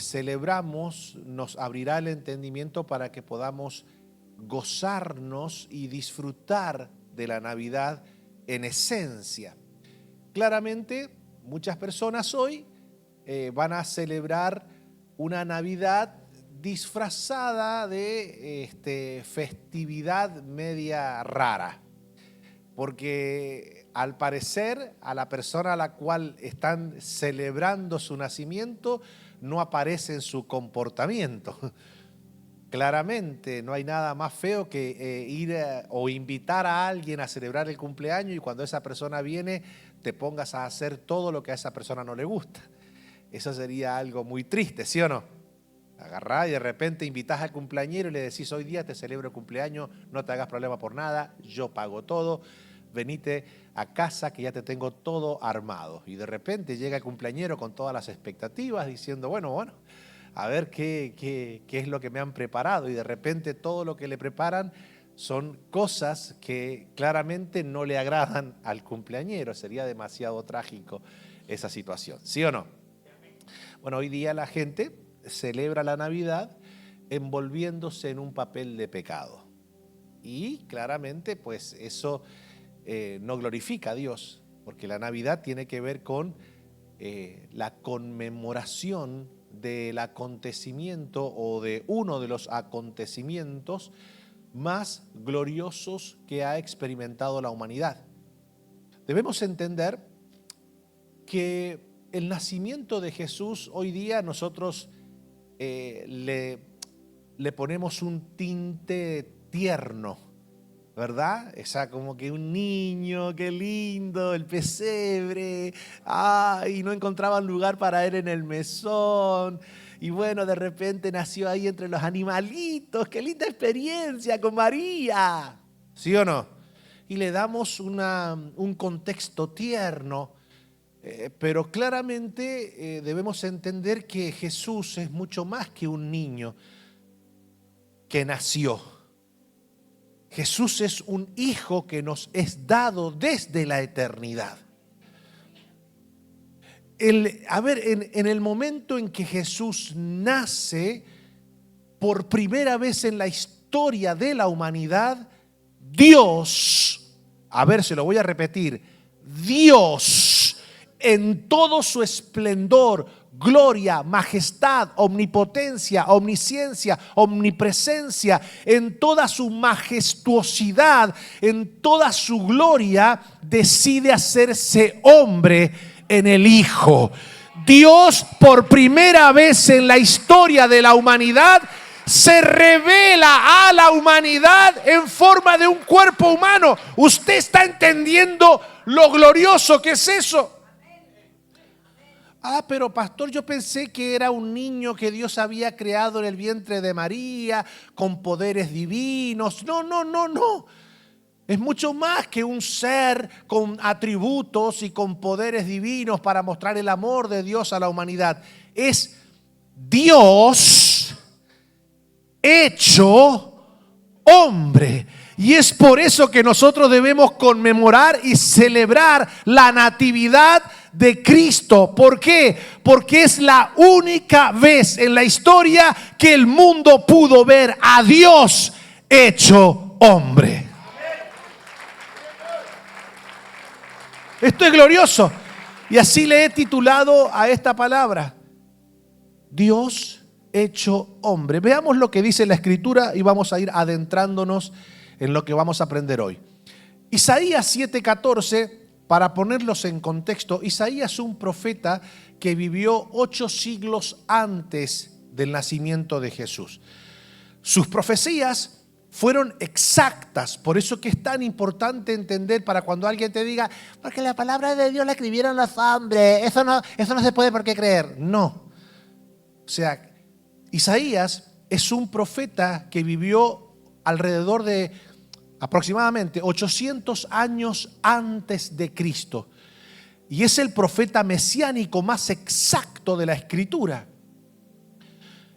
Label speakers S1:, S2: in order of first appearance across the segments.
S1: celebramos nos abrirá el entendimiento para que podamos gozarnos y disfrutar de la Navidad en esencia. Claramente, muchas personas hoy van a celebrar una Navidad disfrazada de festividad media rara, porque al parecer a la persona a la cual están celebrando su nacimiento no aparece en su comportamiento. Claramente no hay nada más feo que ir o invitar a alguien a celebrar el cumpleaños y cuando esa persona viene te pongas a hacer todo lo que a esa persona no le gusta. Eso sería algo muy triste, ¿sí o no? Agarrás y de repente invitás al cumpleañero y le decís: hoy día te celebro el cumpleaños, no te hagas problema por nada, yo pago todo, venite a casa que ya te tengo todo armado. Y de repente llega el cumpleañero con todas las expectativas diciendo: bueno, a ver qué es lo que me han preparado. Y de repente todo lo que le preparan son cosas que claramente no le agradan al cumpleañero. Sería demasiado trágico esa situación, ¿sí o no? Bueno, hoy día la gente celebra la Navidad envolviéndose en un papel de pecado. Y claramente pues eso no glorifica a Dios, porque la Navidad tiene que ver con la conmemoración del acontecimiento o de uno de los acontecimientos más gloriosos que ha experimentado la humanidad. Debemos entender que el nacimiento de Jesús hoy día nosotros le ponemos un tinte tierno, ¿verdad? O sea, como que un niño, qué lindo, el pesebre, y no encontraban lugar para él en el mesón. Y bueno, de repente nació ahí entre los animalitos, qué linda experiencia con María, ¿sí o no? Y le damos un contexto tierno, pero claramente debemos entender que Jesús es mucho más que un niño que nació. Jesús es un hijo que nos es dado desde la eternidad. En el momento en que Jesús nace, por primera vez en la historia de la humanidad, Dios, se lo voy a repetir, Dios en todo su esplendor, gloria, majestad, omnipotencia, omnisciencia, omnipresencia, en toda su majestuosidad, en toda su gloria, decide hacerse hombre en el Hijo. Dios, por primera vez en la historia de la humanidad, se revela a la humanidad en forma de un cuerpo humano. ¿Usted está entendiendo lo glorioso que es eso? Pero pastor, yo pensé que era un niño que Dios había creado en el vientre de María, con poderes divinos. No. Es mucho más que un ser con atributos y con poderes divinos para mostrar el amor de Dios a la humanidad. Es Dios hecho hombre. Y es por eso que nosotros debemos conmemorar y celebrar la natividad de Cristo. ¿Por qué? Porque es la única vez en la historia que el mundo pudo ver a Dios hecho hombre. Esto es glorioso. Y así le he titulado a esta palabra: Dios hecho hombre. Veamos lo que dice la Escritura y vamos a ir adentrándonos en lo que vamos a aprender hoy. Isaías 7:14, para ponerlos en contexto, Isaías es un profeta que vivió 8 siglos antes del nacimiento de Jesús. Sus profecías fueron exactas, por eso que es tan importante entender para cuando alguien te diga: porque la palabra de Dios la escribieron los hombres, eso no se puede por qué creer. No. O sea, Isaías es un profeta que vivió alrededor de aproximadamente 800 años antes de Cristo. Y es el profeta mesiánico más exacto de la Escritura.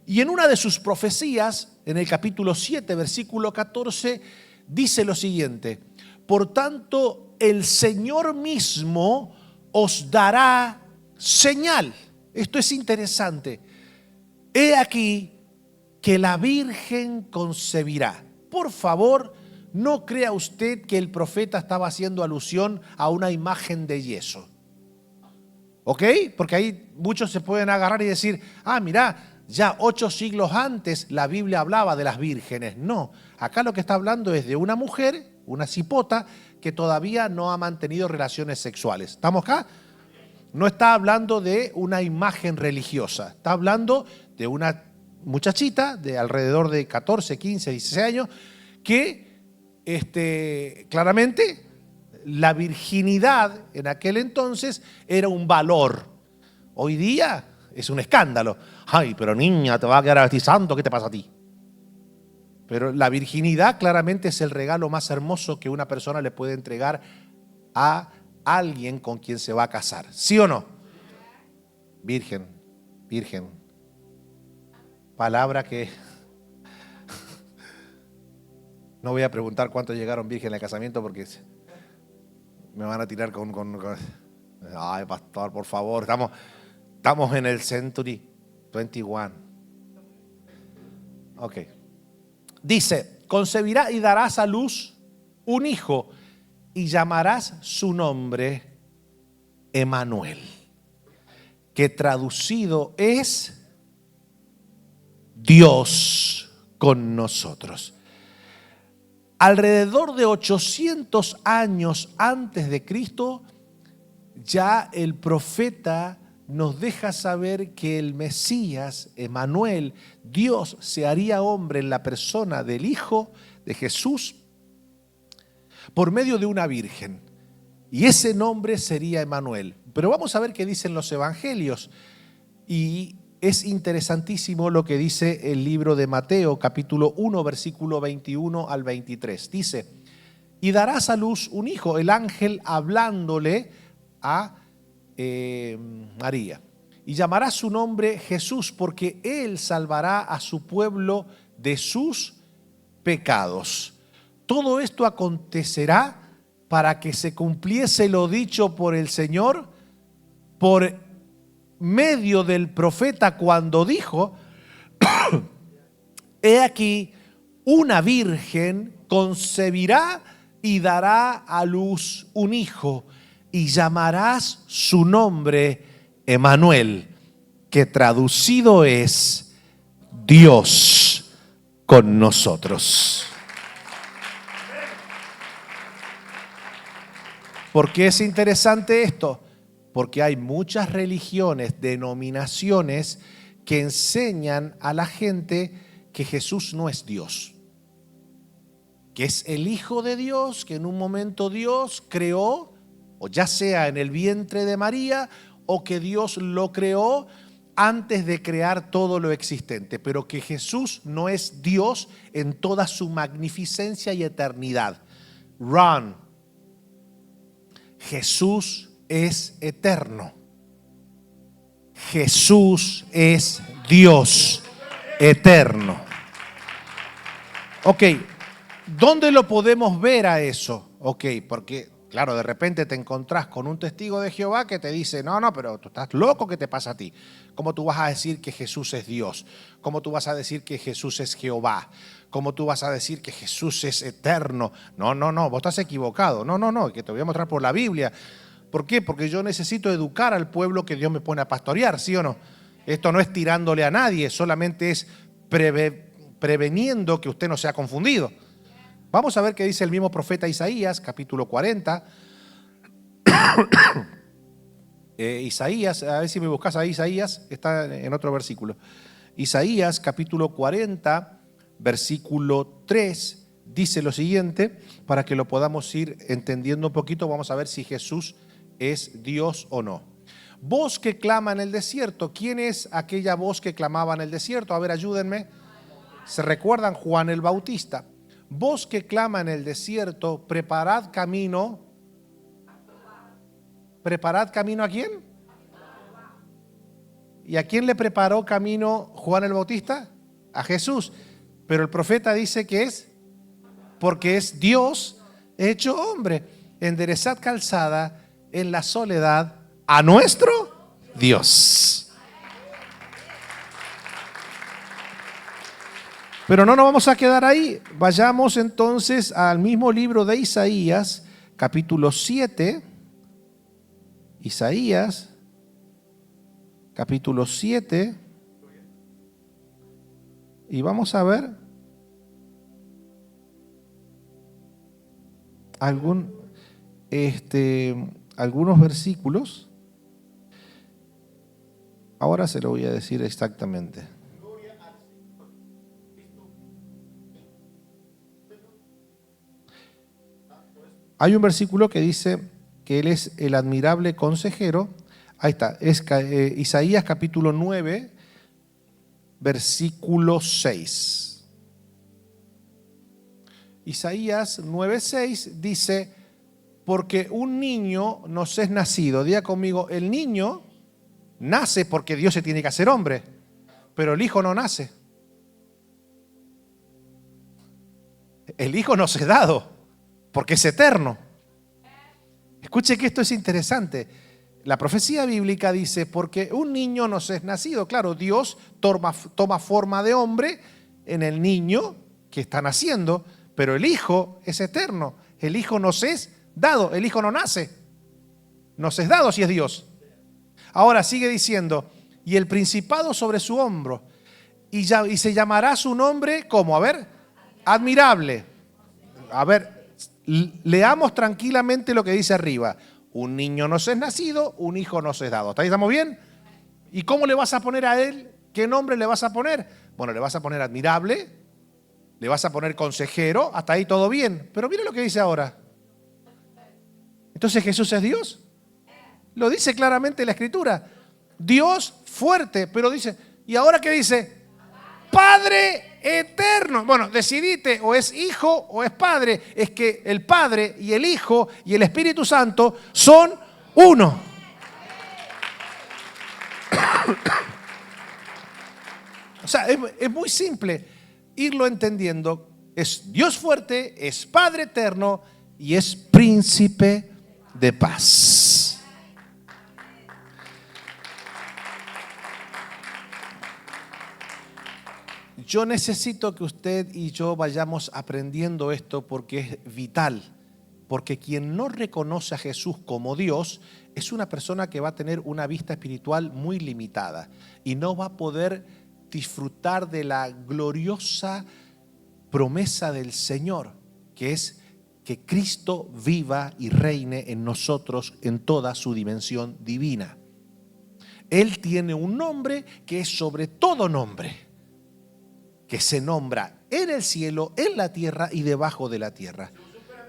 S1: Y en una de sus profecías, en el capítulo 7, versículo 14, dice lo siguiente: por tanto, el Señor mismo os dará señal. Esto es interesante. he aquí que la Virgen concebirá. Por favor, no crea usted que el profeta estaba haciendo alusión a una imagen de yeso. ¿Ok? Porque ahí muchos se pueden agarrar y decir, mira, ya 8 siglos antes la Biblia hablaba de las vírgenes. No, acá lo que está hablando es de una mujer, una cipota, que todavía no ha mantenido relaciones sexuales. ¿Estamos acá? No está hablando de una imagen religiosa, está hablando de una muchachita de alrededor de 14, 15, 16 años que claramente la virginidad en aquel entonces era un valor. Hoy día es un escándalo. Ay, pero niña, te va a quedar a vestir santo, ¿qué te pasa a ti? Pero la virginidad claramente es el regalo más hermoso que una persona le puede entregar a alguien con quien se va a casar. ¿Sí o no? Virgen, virgen. Palabra que... No voy a preguntar cuántos llegaron virgen al casamiento porque me van a tirar con... Ay, pastor, por favor, estamos en el Century 21. Ok. Dice, concebirá y darás a luz un hijo y llamarás su nombre Emmanuel, que traducido es Dios con nosotros. Alrededor de 800 años antes de Cristo, ya el profeta nos deja saber que el Mesías, Emmanuel, Dios se haría hombre en la persona del Hijo de Jesús por medio de una virgen. Y ese nombre sería Emmanuel. Pero vamos a ver qué dicen los evangelios. Y es interesantísimo lo que dice el libro de Mateo, capítulo 1, versículo 21 al 23. Dice, y darás a luz un hijo, el ángel hablándole a María. Y llamará su nombre Jesús, porque él salvará a su pueblo de sus pecados. Todo esto acontecerá para que se cumpliese lo dicho por el Señor por medio del profeta cuando dijo, he aquí una virgen concebirá y dará a luz un hijo y llamarás su nombre Emmanuel, que traducido es Dios con nosotros. ¿Por qué es interesante esto? Porque hay muchas religiones, denominaciones que enseñan a la gente que Jesús no es Dios, que es el Hijo de Dios, que en un momento Dios creó, o ya sea en el vientre de María, o que Dios lo creó antes de crear todo lo existente, pero que Jesús no es Dios en toda su magnificencia y eternidad. Run. Jesús es eterno. Jesús es Dios eterno. Ok, ¿dónde lo podemos ver a eso? Ok, porque claro, de repente te encontrás con un testigo de Jehová que te dice, no, pero tú estás loco, ¿qué te pasa a ti? ¿Cómo tú vas a decir que Jesús es Dios? ¿Cómo tú vas a decir que Jesús es Jehová? ¿Cómo tú vas a decir que Jesús es eterno? No, vos estás equivocado. No, que te voy a mostrar por la Biblia. ¿Por qué? Porque yo necesito educar al pueblo que Dios me pone a pastorear, ¿sí o no? Esto no es tirándole a nadie, solamente es preveniendo que usted no sea confundido. Vamos a ver qué dice el mismo profeta Isaías, capítulo 40. Isaías, a ver si me buscas ahí, Isaías, está en otro versículo. Isaías, capítulo 40, versículo 3, dice lo siguiente, para que lo podamos ir entendiendo un poquito. Vamos a ver si Jesús es Dios o no. Voz que clama en el desierto. ¿Quién es aquella voz que clamaba en el desierto? A ver, ayúdenme. ¿Se recuerdan? Juan el Bautista. Voz que clama en el desierto, preparad camino. ¿Preparad camino a quién? ¿Y a quién le preparó camino Juan el Bautista? A Jesús. Pero el profeta dice que es porque es Dios hecho hombre. Enderezad calzada en la soledad a nuestro Dios. Pero no nos vamos a quedar ahí. Vayamos entonces al mismo libro de Isaías, capítulo 7. Isaías, capítulo 7. Y vamos a ver algunos versículos. Ahora se lo voy a decir exactamente. Hay un versículo que dice que Él es el admirable consejero. Ahí está, es Isaías capítulo 9, versículo 6. Isaías 9:6 dice, porque un niño nos es nacido. Diga conmigo, el niño nace porque Dios se tiene que hacer hombre, pero el hijo no nace. El hijo nos es dado porque es eterno. Escuche que esto es interesante. La profecía bíblica dice, porque un niño nos es nacido. Claro, Dios toma forma de hombre en el niño que está naciendo, pero el hijo es eterno. El hijo nos es dado, el hijo no nace. Nos es dado si es Dios. Ahora sigue diciendo, y el principado sobre su hombro, y se llamará su nombre, ¿cómo? A ver, admirable. A ver, leamos tranquilamente lo que dice arriba. Un niño nos es nacido, un hijo nos es dado. ¿Estamos bien? ¿Y cómo le vas a poner a él? ¿Qué nombre le vas a poner? Bueno, le vas a poner admirable, le vas a poner consejero, hasta ahí todo bien. Pero mira lo que dice ahora. Entonces, ¿Jesús es Dios? Lo dice claramente la Escritura. Dios fuerte, pero dice, ¿y ahora qué dice? Padre eterno. Bueno, decidite, o es hijo o es padre. Es que el Padre y el Hijo y el Espíritu Santo son uno. O sea, es muy simple irlo entendiendo. Es Dios fuerte, es Padre eterno y es príncipe de paz. Yo necesito que usted y yo vayamos aprendiendo esto porque es vital. Porque quien no reconoce a Jesús como Dios es una persona que va a tener una vista espiritual muy limitada y no va a poder disfrutar de la gloriosa promesa del Señor, que es que Cristo viva y reine en nosotros en toda su dimensión divina. Él tiene un nombre que es sobre todo nombre, que se nombra en el cielo, en la tierra y debajo de la tierra.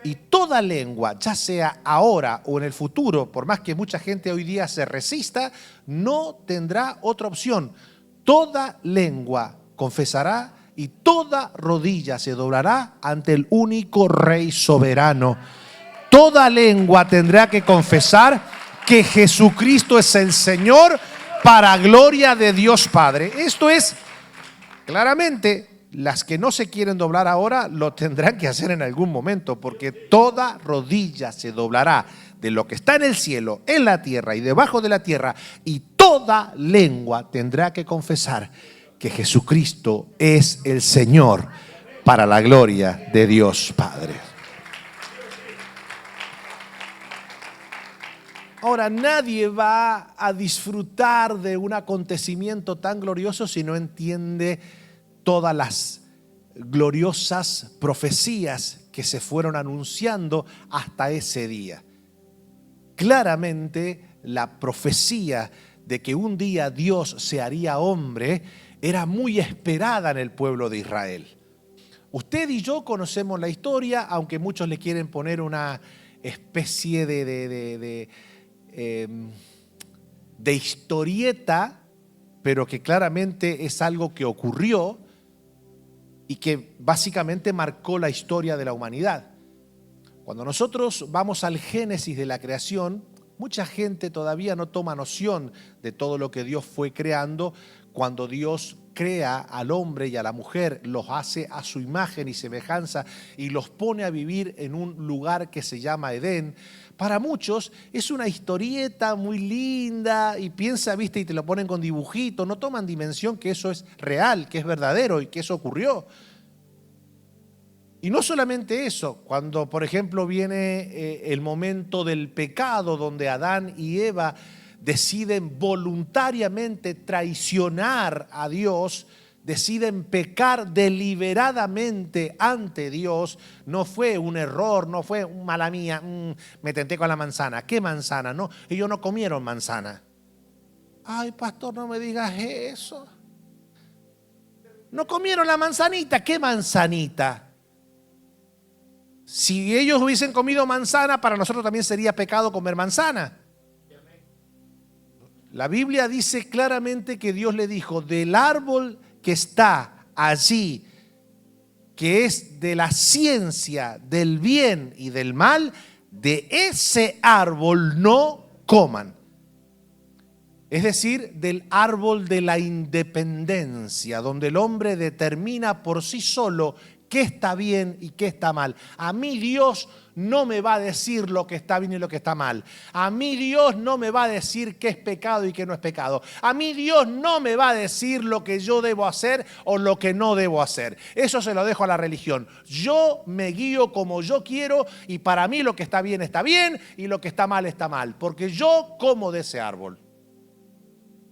S1: Y toda lengua, ya sea ahora o en el futuro, por más que mucha gente hoy día se resista, no tendrá otra opción. Toda lengua confesará y toda rodilla se doblará ante el único Rey soberano. Toda lengua tendrá que confesar que Jesucristo es el Señor para gloria de Dios Padre. Esto es claramente. Las que no se quieren doblar ahora lo tendrán que hacer en algún momento, porque toda rodilla se doblará de lo que está en el cielo, en la tierra y debajo de la tierra, y toda lengua tendrá que confesar que Jesucristo es el Señor para la gloria de Dios Padre. Ahora, nadie va a disfrutar de un acontecimiento tan glorioso si no entiende todas las gloriosas profecías que se fueron anunciando hasta ese día. Claramente, la profecía de que un día Dios se haría hombre era muy esperada en el pueblo de Israel. Usted y yo conocemos la historia, aunque muchos le quieren poner una especie de historieta, pero que claramente es algo que ocurrió y que básicamente marcó la historia de la humanidad. Cuando nosotros vamos al génesis de la creación, mucha gente todavía no toma noción de todo lo que Dios fue creando cuando Dios crea al hombre y a la mujer, los hace a su imagen y semejanza y los pone a vivir en un lugar que se llama Edén. Para muchos es una historieta muy linda y piensa, viste, y te lo ponen con dibujitos, no toman dimensión que eso es real, que es verdadero y que eso ocurrió. Y no solamente eso, cuando por ejemplo viene el momento del pecado donde Adán y Eva deciden voluntariamente traicionar a Dios, deciden pecar deliberadamente ante Dios, no fue un error, no fue mala mía, me tenté con la manzana. ¿Qué manzana? No, ellos no comieron manzana. Ay, pastor, no me digas eso. No comieron la manzanita. ¿Qué manzanita? Si ellos hubiesen comido manzana, para nosotros también sería pecado comer manzana. La Biblia dice claramente que Dios le dijo, del árbol que está allí, que es de la ciencia del bien y del mal, de ese árbol no coman. Es decir, del árbol de la independencia, donde el hombre determina por sí solo qué está bien y qué está mal. A mí Dios no me va a decir lo que está bien y lo que está mal. A mí Dios no me va a decir qué es pecado y qué no es pecado. A mí Dios no me va a decir lo que yo debo hacer o lo que no debo hacer. Eso se lo dejo a la religión. Yo me guío como yo quiero y para mí lo que está bien y lo que está mal, porque yo como de ese árbol.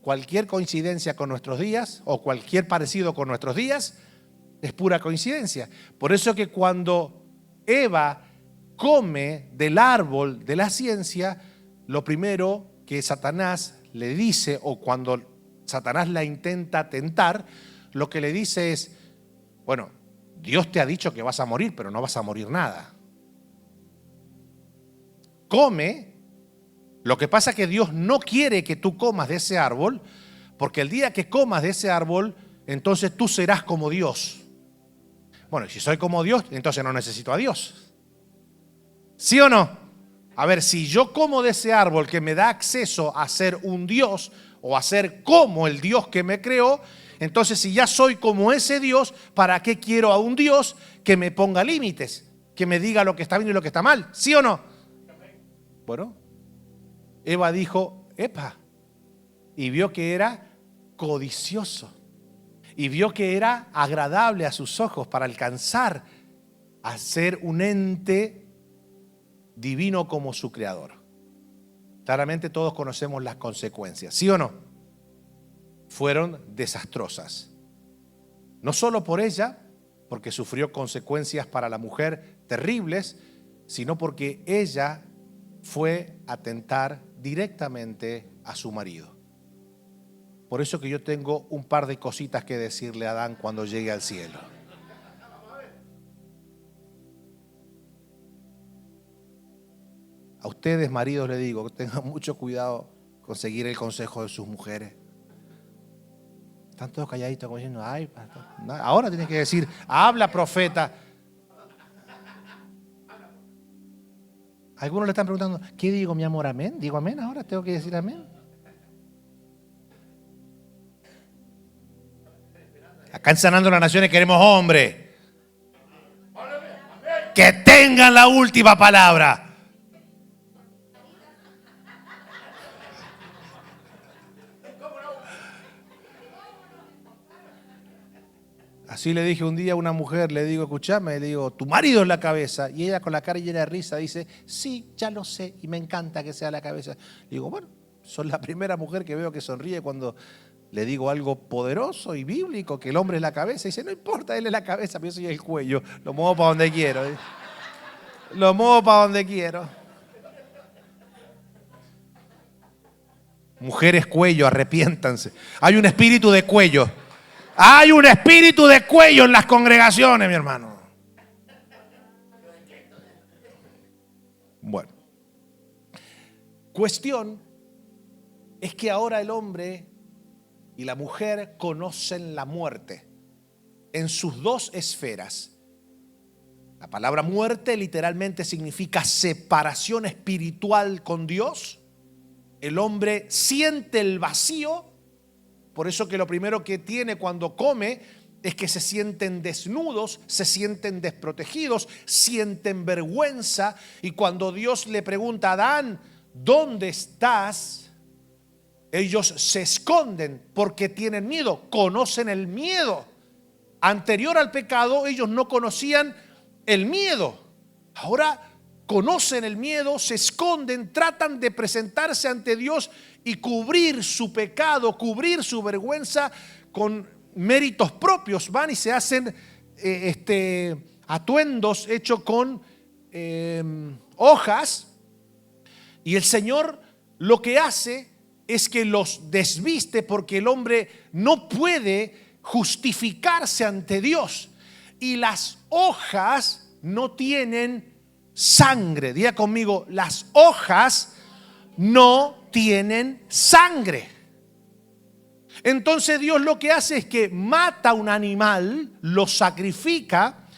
S1: Cualquier coincidencia con nuestros días o cualquier parecido con nuestros días es pura coincidencia. Por eso que cuando Eva come del árbol de la ciencia, lo primero que Satanás le dice, o cuando Satanás la intenta tentar, lo que le dice es, bueno, Dios te ha dicho que vas a morir, pero no vas a morir nada. Come. Lo que pasa es que Dios no quiere que tú comas de ese árbol, porque el día que comas de ese árbol, entonces tú serás como Dios. Bueno, si soy como Dios, entonces no necesito a Dios. ¿Sí o no? A ver, si yo como de ese árbol que me da acceso a ser un Dios o a ser como el Dios que me creó, entonces si ya soy como ese Dios, ¿para qué quiero a un Dios que me ponga límites? Que me diga lo que está bien y lo que está mal. ¿Sí o no? Bueno, Eva dijo, epa, y vio que era codicioso, y vio que era agradable a sus ojos para alcanzar a ser un ente divino como su creador. Claramente todos conocemos las consecuencias, ¿sí o no? Fueron desastrosas. No solo por ella, porque sufrió consecuencias para la mujer terribles, sino porque ella fue a tentar directamente a su marido. Por eso que yo tengo un par de cositas que decirle a Adán cuando llegue al cielo. A ustedes, maridos, les digo que tengan mucho cuidado con seguir el consejo de sus mujeres. Están todos calladitos como diciendo, ay, pastor. No, ahora tienes que decir, habla, profeta. Algunos le están preguntando, ¿qué digo, mi amor? ¿Amén? ¿Digo amén ahora? ¿Tengo que decir amén? Acá en Sanando las Naciones queremos hombres que tengan la última palabra. Así le dije un día a una mujer, le digo, escuchame, le digo, tu marido es la cabeza. Y ella con la cara llena de risa dice, sí, ya lo sé y me encanta que sea la cabeza. Le digo, bueno, sos la primera mujer que veo que sonríe cuando le digo algo poderoso y bíblico, que el hombre es la cabeza. Y dice, no importa, él es la cabeza, pero yo soy el cuello. Lo muevo para donde quiero. Lo muevo para donde quiero. Mujeres cuello, arrepiéntanse. Hay un espíritu de cuello. Hay un espíritu de cuello en las congregaciones, mi hermano. Bueno. Cuestión es que ahora el hombre y la mujer conocen la muerte en sus dos esferas. La palabra muerte literalmente significa separación espiritual con Dios. El hombre siente el vacío Por eso que lo primero que tiene cuando come es que se sienten desnudos, se sienten desprotegidos, sienten vergüenza. Y cuando Dios le pregunta a Adán, ¿dónde estás? Ellos se esconden porque tienen miedo, conocen el miedo. Anterior al pecado ellos no conocían el miedo. Ahora conocen el miedo, se esconden, tratan de presentarse ante Dios y cubrir su pecado, cubrir su vergüenza con méritos propios. Van y se hacen atuendos hechos con hojas, y el Señor lo que hace es que los desviste, porque el hombre no puede justificarse ante Dios, y las hojas no tienen sangre. Diga conmigo, las hojas no tienen sangre. Entonces Dios lo que hace es que mata un animal, lo sacrifica,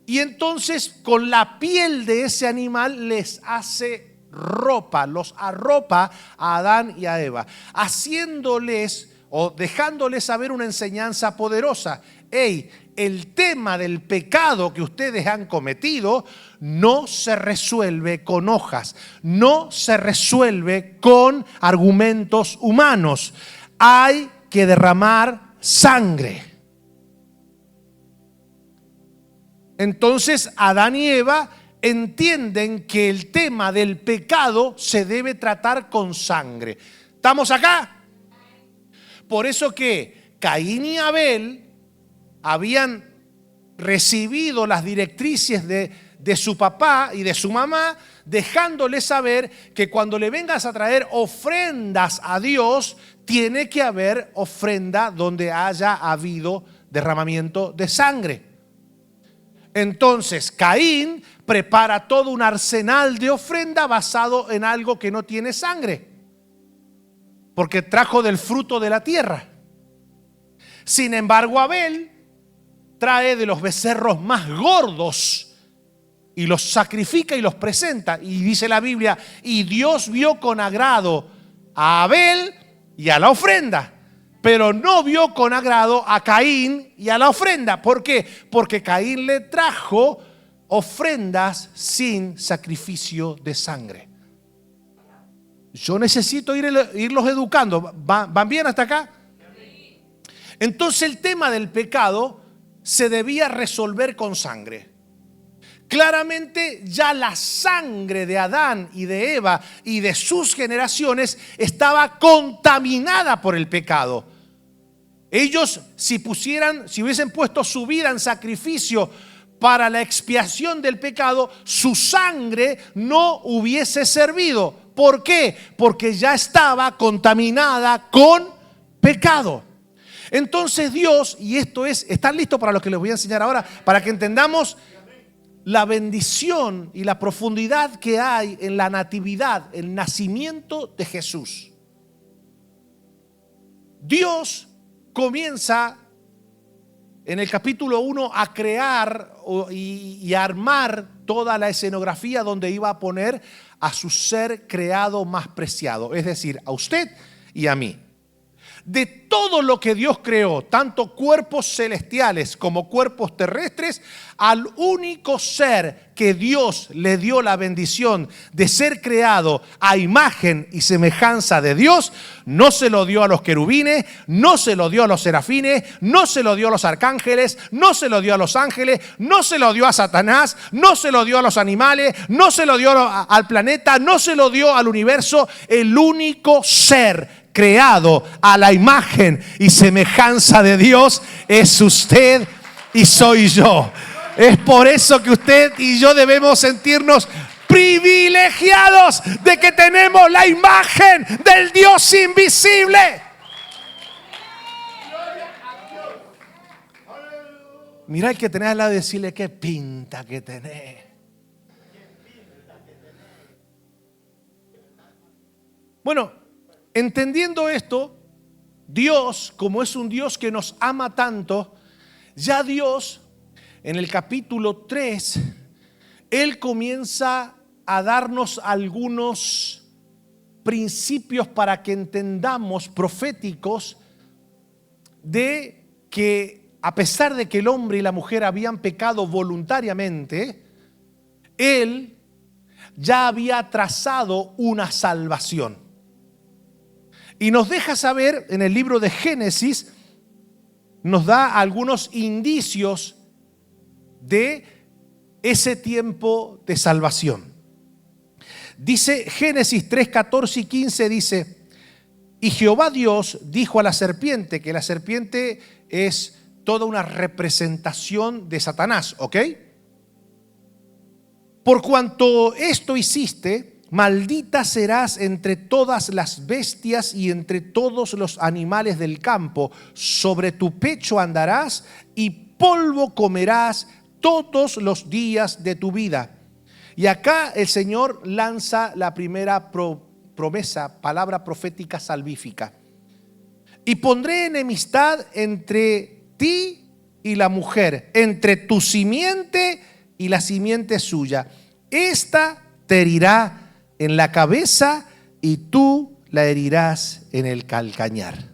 S1: y entonces con la piel de ese animal les hace ropa, los arropa a Adán y a Eva, haciéndoles o dejándoles saber una enseñanza poderosa. Hey, el tema del pecado que ustedes han cometido no se resuelve con hojas, no se resuelve con argumentos humanos. Hay que derramar sangre. Entonces Adán y Eva entienden que el tema del pecado se debe tratar con sangre. ¿Estamos acá? Por eso que Caín y Abel habían recibido las directrices de su papá y de su mamá, dejándole saber que cuando le vengas a traer ofrendas a Dios, tiene que haber ofrenda donde haya habido derramamiento de sangre. Entonces Caín prepara todo un arsenal de ofrenda basado en algo que no tiene sangre, porque trajo del fruto de la tierra. Sin embargo, Abel trae de los becerros más gordos y los sacrifica y los presenta. Y dice la Biblia, y Dios vio con agrado a Abel y a la ofrenda, pero no vio con agrado a Caín y a la ofrenda. ¿Por qué? Porque Caín le trajo ofrendas sin sacrificio de sangre. Yo necesito irlos educando. ¿Van bien hasta acá? Entonces el tema del pecado se debía resolver con sangre. Claramente ya la sangre de Adán y de Eva y de sus generaciones estaba contaminada por el pecado. Ellos si hubiesen puesto su vida en sacrificio para la expiación del pecado, su sangre no hubiese servido. ¿Por qué? Porque ya estaba contaminada con pecado. Entonces Dios, y esto es, ¿están listos para lo que les voy a enseñar ahora? Para que entendamos la bendición y la profundidad que hay en la natividad, el nacimiento de Jesús. Dios comienza en el capítulo 1 a crear y a armar toda la escenografía donde iba a poner a su ser creado más preciado, es decir, a usted y a mí. De todo lo que Dios creó, tanto cuerpos celestiales como cuerpos terrestres, al único ser que Dios le dio la bendición de ser creado a imagen y semejanza de Dios, no se lo dio a los querubines, no se lo dio a los serafines, no se lo dio a los arcángeles, no se lo dio a los ángeles, no se lo dio a Satanás, no se lo dio a los animales, no se lo dio al planeta, no se lo dio al universo. El único ser creado a la imagen y semejanza de Dios es usted y soy yo. Es por eso que usted y yo debemos sentirnos privilegiados de que tenemos la imagen del Dios invisible. Mira el que tenés al lado y decirle: qué pinta que tenés. Bueno, entendiendo esto, Dios, como es un Dios que nos ama tanto, ya Dios en el capítulo 3, Él comienza a darnos algunos principios para que entendamos, proféticos, de que a pesar de que el hombre y la mujer habían pecado voluntariamente, Él ya había trazado una salvación. Y nos deja saber en el libro de Génesis, nos da algunos indicios de ese tiempo de salvación. Dice Génesis 3, 14 y 15, dice: y Jehová Dios dijo a la serpiente, que la serpiente es toda una representación de Satanás, ¿ok? Por cuanto esto hiciste, maldita serás entre todas las bestias y entre todos los animales del campo. Sobre tu pecho andarás y polvo comerás todos los días de tu vida. Y acá el Señor lanza la primera promesa, palabra profética salvífica. Y pondré enemistad entre ti y la mujer, entre tu simiente y la simiente suya. Esta te herirá en la cabeza y tú la herirás en el calcañar.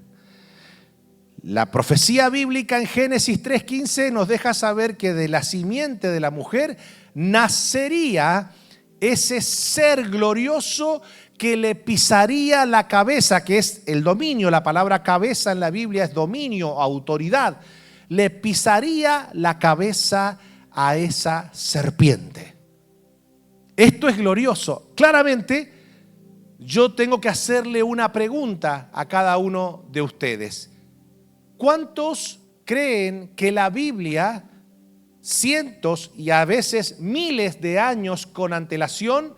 S1: La profecía bíblica en Génesis 3:15 nos deja saber que de la simiente de la mujer nacería ese ser glorioso que le pisaría la cabeza, que es el dominio. La palabra cabeza en la Biblia es dominio, autoridad. Le pisaría la cabeza a esa serpiente. Esto es glorioso. Claramente, yo tengo que hacerle una pregunta a cada uno de ustedes. ¿Cuántos creen que la Biblia, cientos y a veces miles de años con antelación,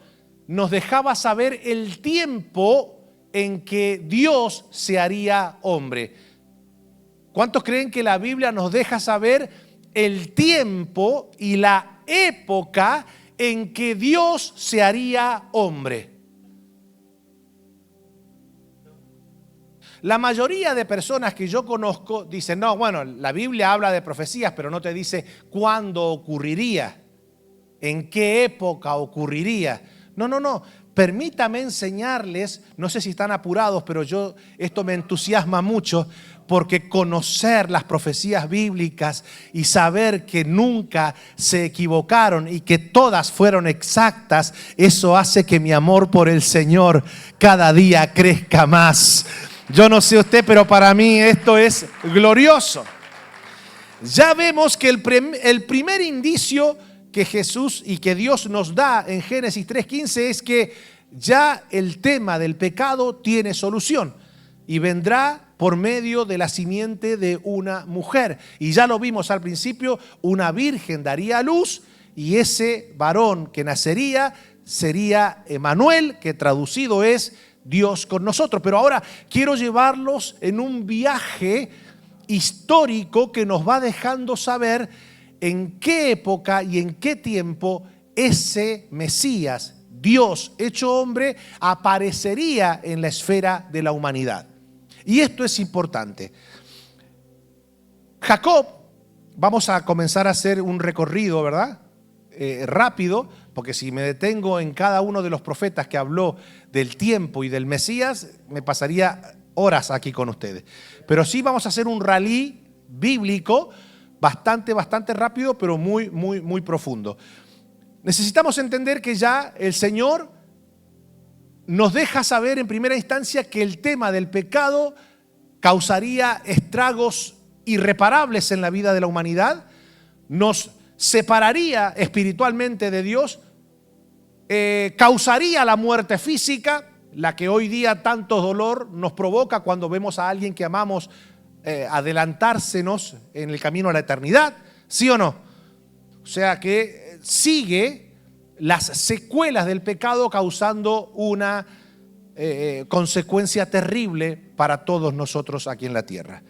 S1: nos dejaba saber el tiempo en que Dios se haría hombre? ¿Cuántos creen que la Biblia nos deja saber el tiempo y la época en que Dios se haría hombre? La mayoría de personas que yo conozco dicen: no, bueno, la Biblia habla de profecías, pero no te dice cuándo ocurriría, en qué época ocurriría. No. Permítame enseñarles, no sé si están apurados, pero esto me entusiasma mucho, porque conocer las profecías bíblicas y saber que nunca se equivocaron y que todas fueron exactas, eso hace que mi amor por el Señor cada día crezca más. Yo no sé usted, pero para mí esto es glorioso. Ya vemos que el primer indicio que Jesús y que Dios nos da en Génesis 3:15 es que ya el tema del pecado tiene solución y vendrá por medio de la simiente de una mujer. Y ya lo vimos al principio, una virgen daría a luz y ese varón que nacería sería Emanuel, que traducido es Dios con nosotros. Pero ahora quiero llevarlos en un viaje histórico que nos va dejando saber en qué época y en qué tiempo ese Mesías, Dios hecho hombre, aparecería en la esfera de la humanidad. Y esto es importante. Jacob, vamos a comenzar a hacer un recorrido, ¿verdad? Rápido, porque si me detengo en cada uno de los profetas que habló del tiempo y del Mesías, me pasaría horas aquí con ustedes. Pero sí vamos a hacer un rally bíblico bastante rápido, pero muy profundo. Necesitamos entender que ya el Señor nos deja saber en primera instancia que el tema del pecado causaría estragos irreparables en la vida de la humanidad, nos separaría espiritualmente de Dios, causaría la muerte física, la que hoy día tanto dolor nos provoca cuando vemos a alguien que amamos adelantársenos en el camino a la eternidad, ¿sí o no? O sea que sigue las secuelas del pecado causando una consecuencia terrible para todos nosotros aquí en la tierra.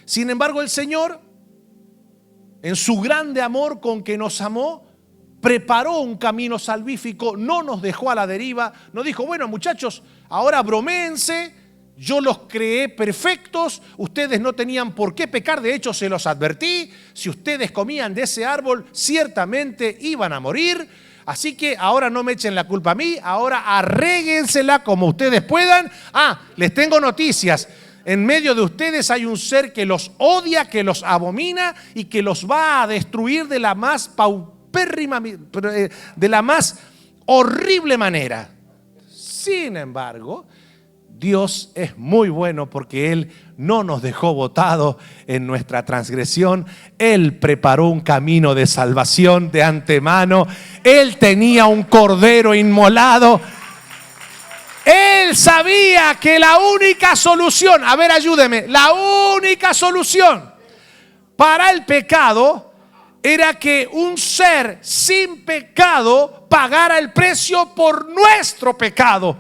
S1: Sin embargo, el Señor, en su grande amor con que nos amó, preparó un camino salvífico, no nos dejó a la deriva, no dijo: bueno, muchachos, ahora broméense, yo los creé perfectos, ustedes no tenían por qué pecar, de hecho se los advertí, si ustedes comían de ese árbol ciertamente iban a morir, así que ahora no me echen la culpa a mí, ahora arréguensela como ustedes puedan. Les tengo noticias, En medio de ustedes hay un ser que los odia, que los abomina y que los va a destruir de la más paupérrima, de la más horrible manera. Sin embargo, Dios es muy bueno porque Él no nos dejó botados en nuestra transgresión. Él preparó un camino de salvación de antemano. Él tenía un cordero inmolado. Él sabía que la única solución, a ver, ayúdeme, la única solución para el pecado era que un ser sin pecado pagara el precio por nuestro pecado.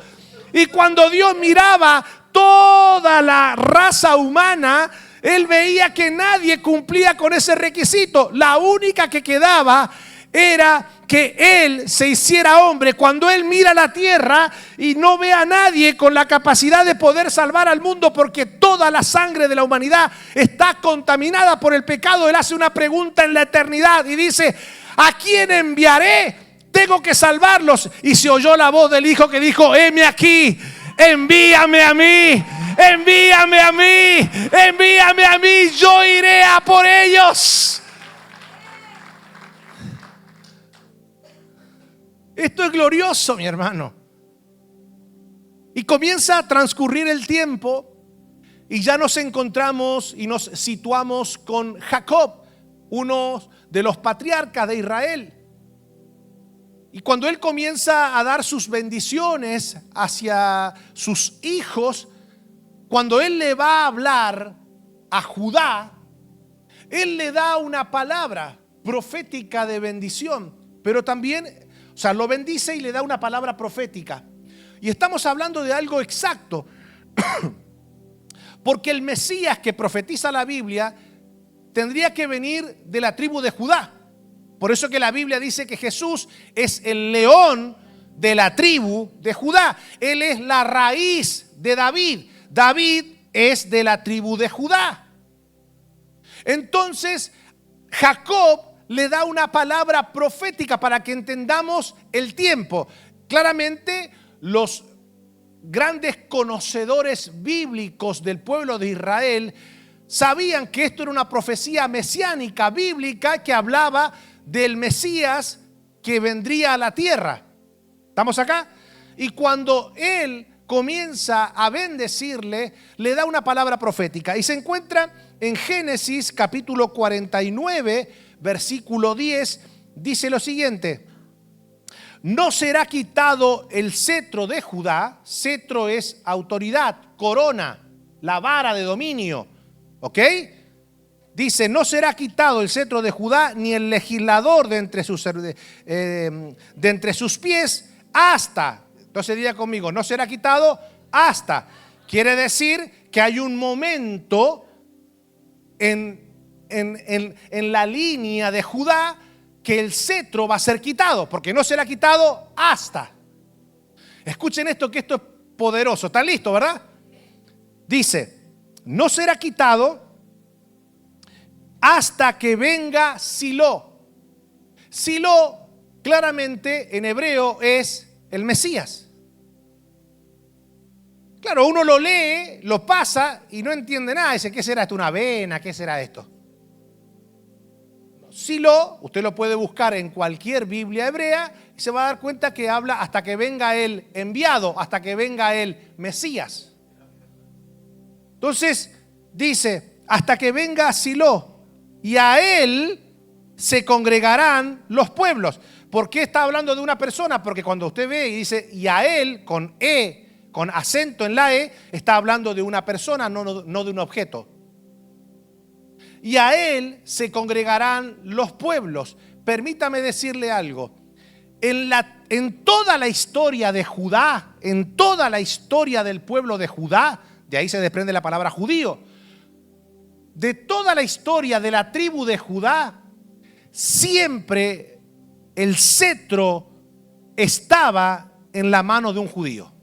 S1: Y cuando Dios miraba toda la raza humana, Él veía que nadie cumplía con ese requisito. La única que quedaba era que Él se hiciera hombre. Cuando Él mira la tierra y no ve a nadie con la capacidad de poder salvar al mundo, porque toda la sangre de la humanidad está contaminada por el pecado, Él hace una pregunta en la eternidad y dice: ¿a quién enviaré? Tengo que salvarlos. Y se oyó la voz del Hijo que dijo: heme aquí, envíame a mí, envíame a mí, envíame a mí, yo iré a por ellos. Esto es glorioso, mi hermano. Y comienza a transcurrir el tiempo y ya nos encontramos y nos situamos con Jacob, uno de los patriarcas de Israel. Y cuando él comienza a dar sus bendiciones hacia sus hijos, cuando él le va a hablar a Judá, él le da una palabra profética de bendición, pero también, o sea, lo bendice y le da una palabra profética. Y estamos hablando de algo exacto, porque el Mesías que profetiza la Biblia tendría que venir de la tribu de Judá. Por eso que la Biblia dice que Jesús es el león de la tribu de Judá. Él es la raíz de David. David es de la tribu de Judá. Entonces, Jacob le da una palabra profética para que entendamos el tiempo. Claramente, los grandes conocedores bíblicos del pueblo de Israel sabían que esto era una profecía mesiánica bíblica que hablaba del Mesías que vendría a la tierra. ¿Estamos acá? Y cuando él comienza a bendecirle, le da una palabra profética. Y se encuentra en Génesis capítulo 49, versículo 10, dice lo siguiente: no será quitado el cetro de Judá. Cetro es autoridad, corona, la vara de dominio. ¿Ok? Dice: no será quitado el cetro de Judá, ni el legislador de entre sus pies, hasta. Entonces diga conmigo: no será quitado hasta. Quiere decir que hay un momento en la línea de Judá que el cetro va a ser quitado, porque no será quitado hasta. Escuchen esto, que esto es poderoso. ¿Están listos, verdad? Dice: no será quitado hasta que venga Silo. Silo, claramente en hebreo, es el Mesías. Claro, uno lo lee, lo pasa y no entiende nada. Dice: ¿qué será esto? ¿Una avena? ¿Qué será esto? Silo, usted lo puede buscar en cualquier Biblia hebrea y se va a dar cuenta que habla hasta que venga el enviado, hasta que venga el Mesías. Entonces dice: hasta que venga Silo, y a él se congregarán los pueblos. ¿Por qué está hablando de una persona? Porque cuando usted ve y dice y a él, con E, con acento en la E, está hablando de una persona, no de un objeto. Y a él se congregarán los pueblos. Permítame decirle algo. En toda la historia de Judá, en toda la historia del pueblo de Judá, de ahí se desprende la palabra judío, de toda la historia de la tribu de Judá, siempre el cetro estaba en la mano de un judío.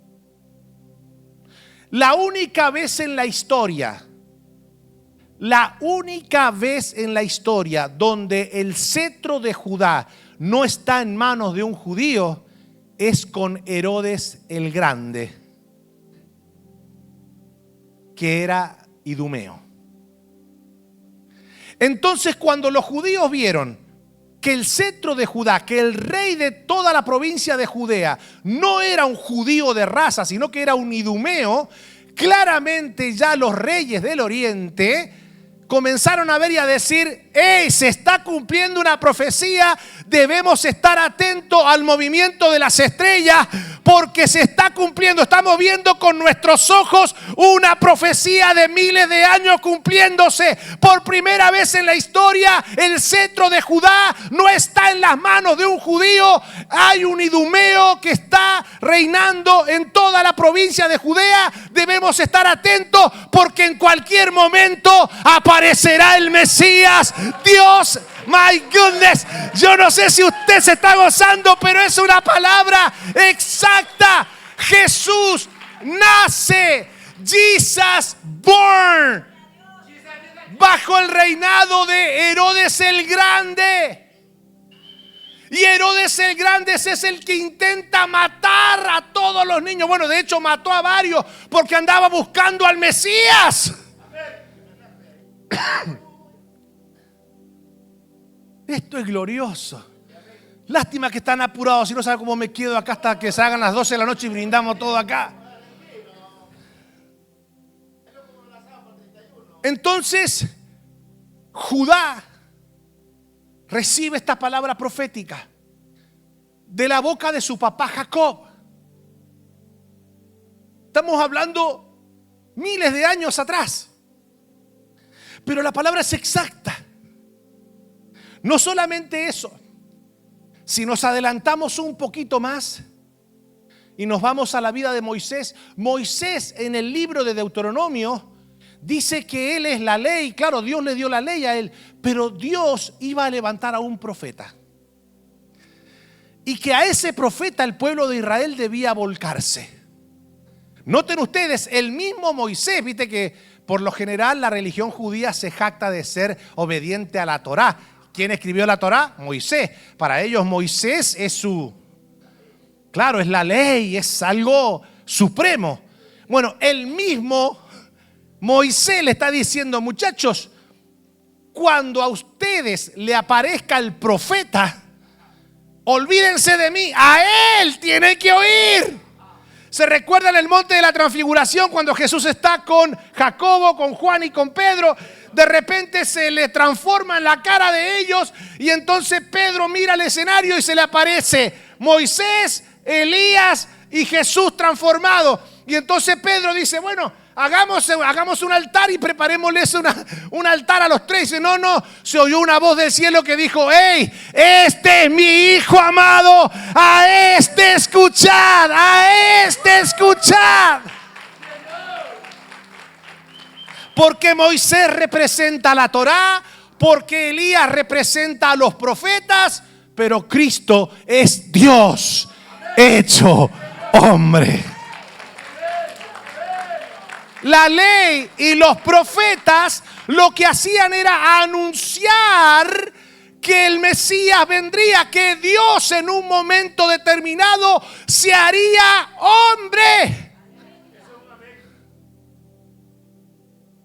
S1: La única vez en la historia donde el cetro de Judá no está en manos de un judío es con Herodes el Grande. que era idumeo. Entonces, cuando los judíos vieron que el cetro de Judá, que el rey de toda la provincia de Judea no era un judío de raza, sino que era un idumeo, claramente ya los reyes del oriente comenzaron a ver y a decir: ¡hey! Se está cumpliendo una profecía, debemos estar atentos al movimiento de las estrellas, porque se está cumpliendo. Estamos viendo con nuestros ojos una profecía de miles de años cumpliéndose. Por primera vez en la historia, el cetro de Judá no está en las manos de un judío. Hay un idumeo que está reinando en toda la provincia de Judea. Debemos estar atentos, porque en cualquier momento aparecerá el Mesías. Dios, my goodness, yo no sé si usted se está gozando, pero es una palabra exacta. Jesús nace, Jesus born, bajo el reinado de Herodes el Grande. Y Herodes el Grande es el que intenta matar a todos los niños. Bueno, de hecho mató a varios porque andaba buscando al Mesías. Esto es glorioso. Lástima que están apurados. Si no saben cómo me quedo acá hasta que se hagan las 12 de la noche y brindamos todo acá. Entonces, Judá recibe esta palabra profética de la boca de su papá Jacob. Estamos hablando miles de años atrás. Pero la palabra es exacta. No solamente eso, si nos adelantamos un poquito más y nos vamos a la vida de Moisés. Moisés, en el libro de Deuteronomio, dice que él es la ley. Claro, Dios le dio la ley a él, pero Dios iba a levantar a un profeta, y que a ese profeta el pueblo de Israel debía volcarse. Noten ustedes, el mismo Moisés, viste que por lo general la religión judía se jacta de ser obediente a la Torá. ¿Quién escribió la Torá? Moisés. Para ellos Moisés es claro, es la ley, es algo supremo. Bueno, el mismo Moisés le está diciendo: muchachos, cuando a ustedes le aparezca el profeta, olvídense de mí, a él tienen que oír. ¿Se recuerdan el monte de la transfiguración cuando Jesús está con Jacobo, con Juan y con Pedro? De repente se le transforma en la cara de ellos, y entonces Pedro mira el escenario y se le aparece Moisés, Elías y Jesús transformado. Y entonces Pedro dice: bueno, hagamos un altar y preparémosles un altar a los tres. Y dice: no, se oyó una voz del cielo que dijo: hey, este es mi hijo amado, a este escuchad, a este escuchad. Porque Moisés representa la Torá, porque Elías representa a los profetas, pero Cristo es Dios hecho hombre. La ley y los profetas lo que hacían era anunciar que el Mesías vendría, que Dios en un momento determinado se haría hombre.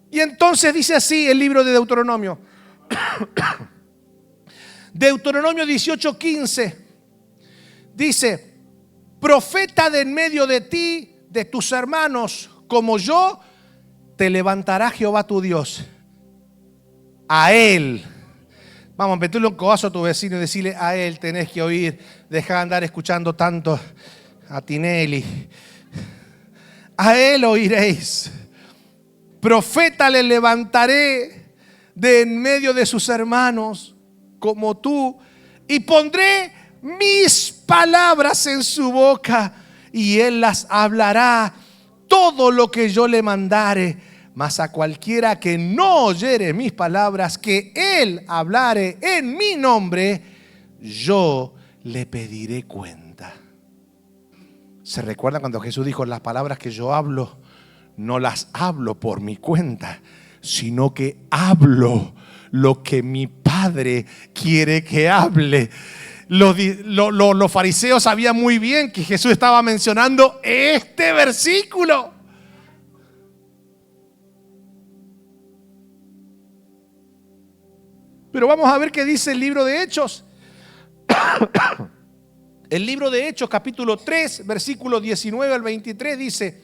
S1: Y entonces dice así el libro de Deuteronomio. Deuteronomio 18:15 dice: profeta de en medio de ti, de tus hermanos, como yo, te levantará Jehová tu Dios. A él, vamos a meterle un codazo a tu vecino y decirle: a él tenés que oír. Deja de andar escuchando tanto a Tinelli. A él oiréis. Profeta le levantaré de en medio de sus hermanos como tú, y pondré mis palabras en su boca, y él las hablará todo lo que yo le mandare. Mas a cualquiera que no oyere mis palabras, que él hablare en mi nombre, yo le pediré cuenta. ¿Se recuerda cuando Jesús dijo: las palabras que yo hablo, no las hablo por mi cuenta, sino que hablo lo que mi Padre quiere que hable? Los fariseos sabían muy bien que Jesús estaba mencionando este versículo. Pero vamos a ver qué dice el libro de Hechos. El libro de Hechos, capítulo 3, versículo 19 al 23 dice: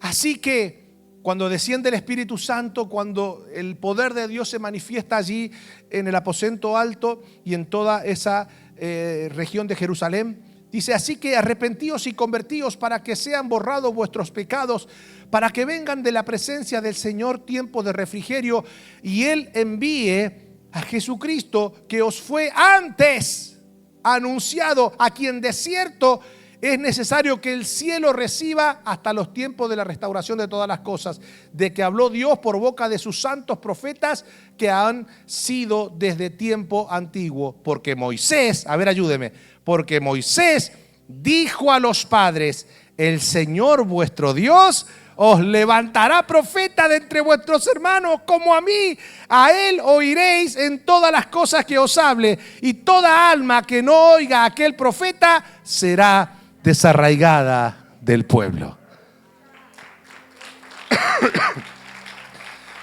S1: así que cuando desciende el Espíritu Santo, cuando el poder de Dios se manifiesta allí en el aposento alto y en toda esa región de Jerusalén, dice: así que arrepentíos y convertíos para que sean borrados vuestros pecados, para que vengan de la presencia del Señor tiempo de refrigerio, y Él envíe a Jesucristo, que os fue antes anunciado, a quien de cierto es necesario que el cielo reciba hasta los tiempos de la restauración de todas las cosas, de que habló Dios por boca de sus santos profetas que han sido desde tiempo antiguo. Porque Moisés, a ver, ayúdeme, porque Moisés dijo a los padres: el Señor vuestro Dios os levantará profeta de entre vuestros hermanos como a mí. A él oiréis en todas las cosas que os hable, y toda alma que no oiga a aquel profeta será desarraigada del pueblo.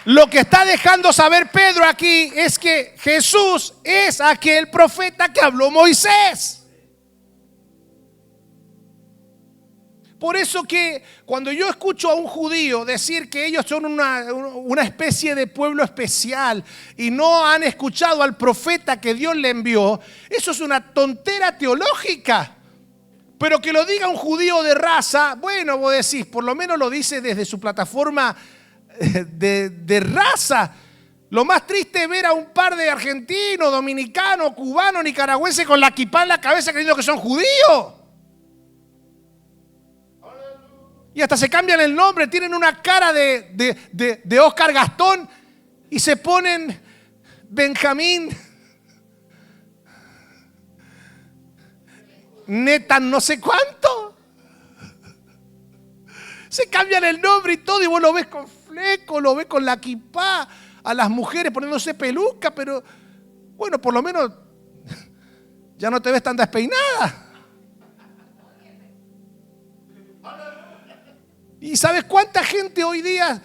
S1: Lo que está dejando saber Pedro aquí es que Jesús es aquel profeta que habló Moisés. Por eso que cuando yo escucho a un judío decir que ellos son una especie de pueblo especial y no han escuchado al profeta que Dios le envió, eso es una tontera teológica. Pero que lo diga un judío de raza, bueno, vos decís, por lo menos lo dice desde su plataforma de raza. Lo más triste es ver a un par de argentinos, dominicanos, cubanos, nicaragüenses con la kipá en la cabeza creyendo que son judíos. Y hasta se cambian el nombre, tienen una cara de Oscar Gastón y se ponen Benjamín, Netan no sé cuánto. Se cambian el nombre y todo, y vos lo ves con fleco, lo ves con la kipá, a las mujeres poniéndose peluca, pero bueno, por lo menos ya no te ves tan despeinada. ¿Y sabes cuánta gente hoy día,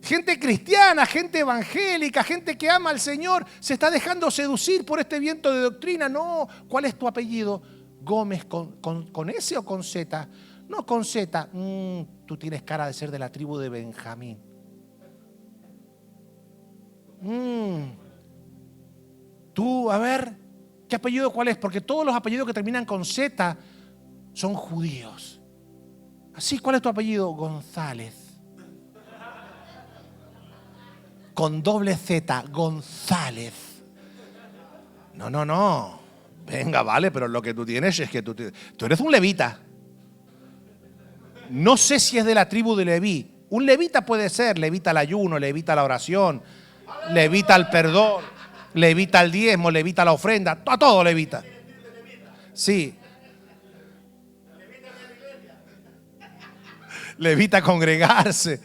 S1: gente cristiana, gente evangélica, gente que ama al Señor, se está dejando seducir por este viento de doctrina? No, ¿cuál es tu apellido? Gómez, ¿con S o con Z? No, con Z. Tú tienes cara de ser de la tribu de Benjamín. Tú, a ver, ¿qué apellido cuál es? Porque todos los apellidos que terminan con Z son judíos. Así, ¿cuál es tu apellido? González. Con doble Z, González. No. Venga, vale, pero lo que tú tienes es que tú eres un levita. No sé si es de la tribu de Leví. Un levita puede ser, levita el ayuno, levita la oración, levita el perdón, levita el diezmo, levita la ofrenda, a todo levita. Sí. Levita congregarse.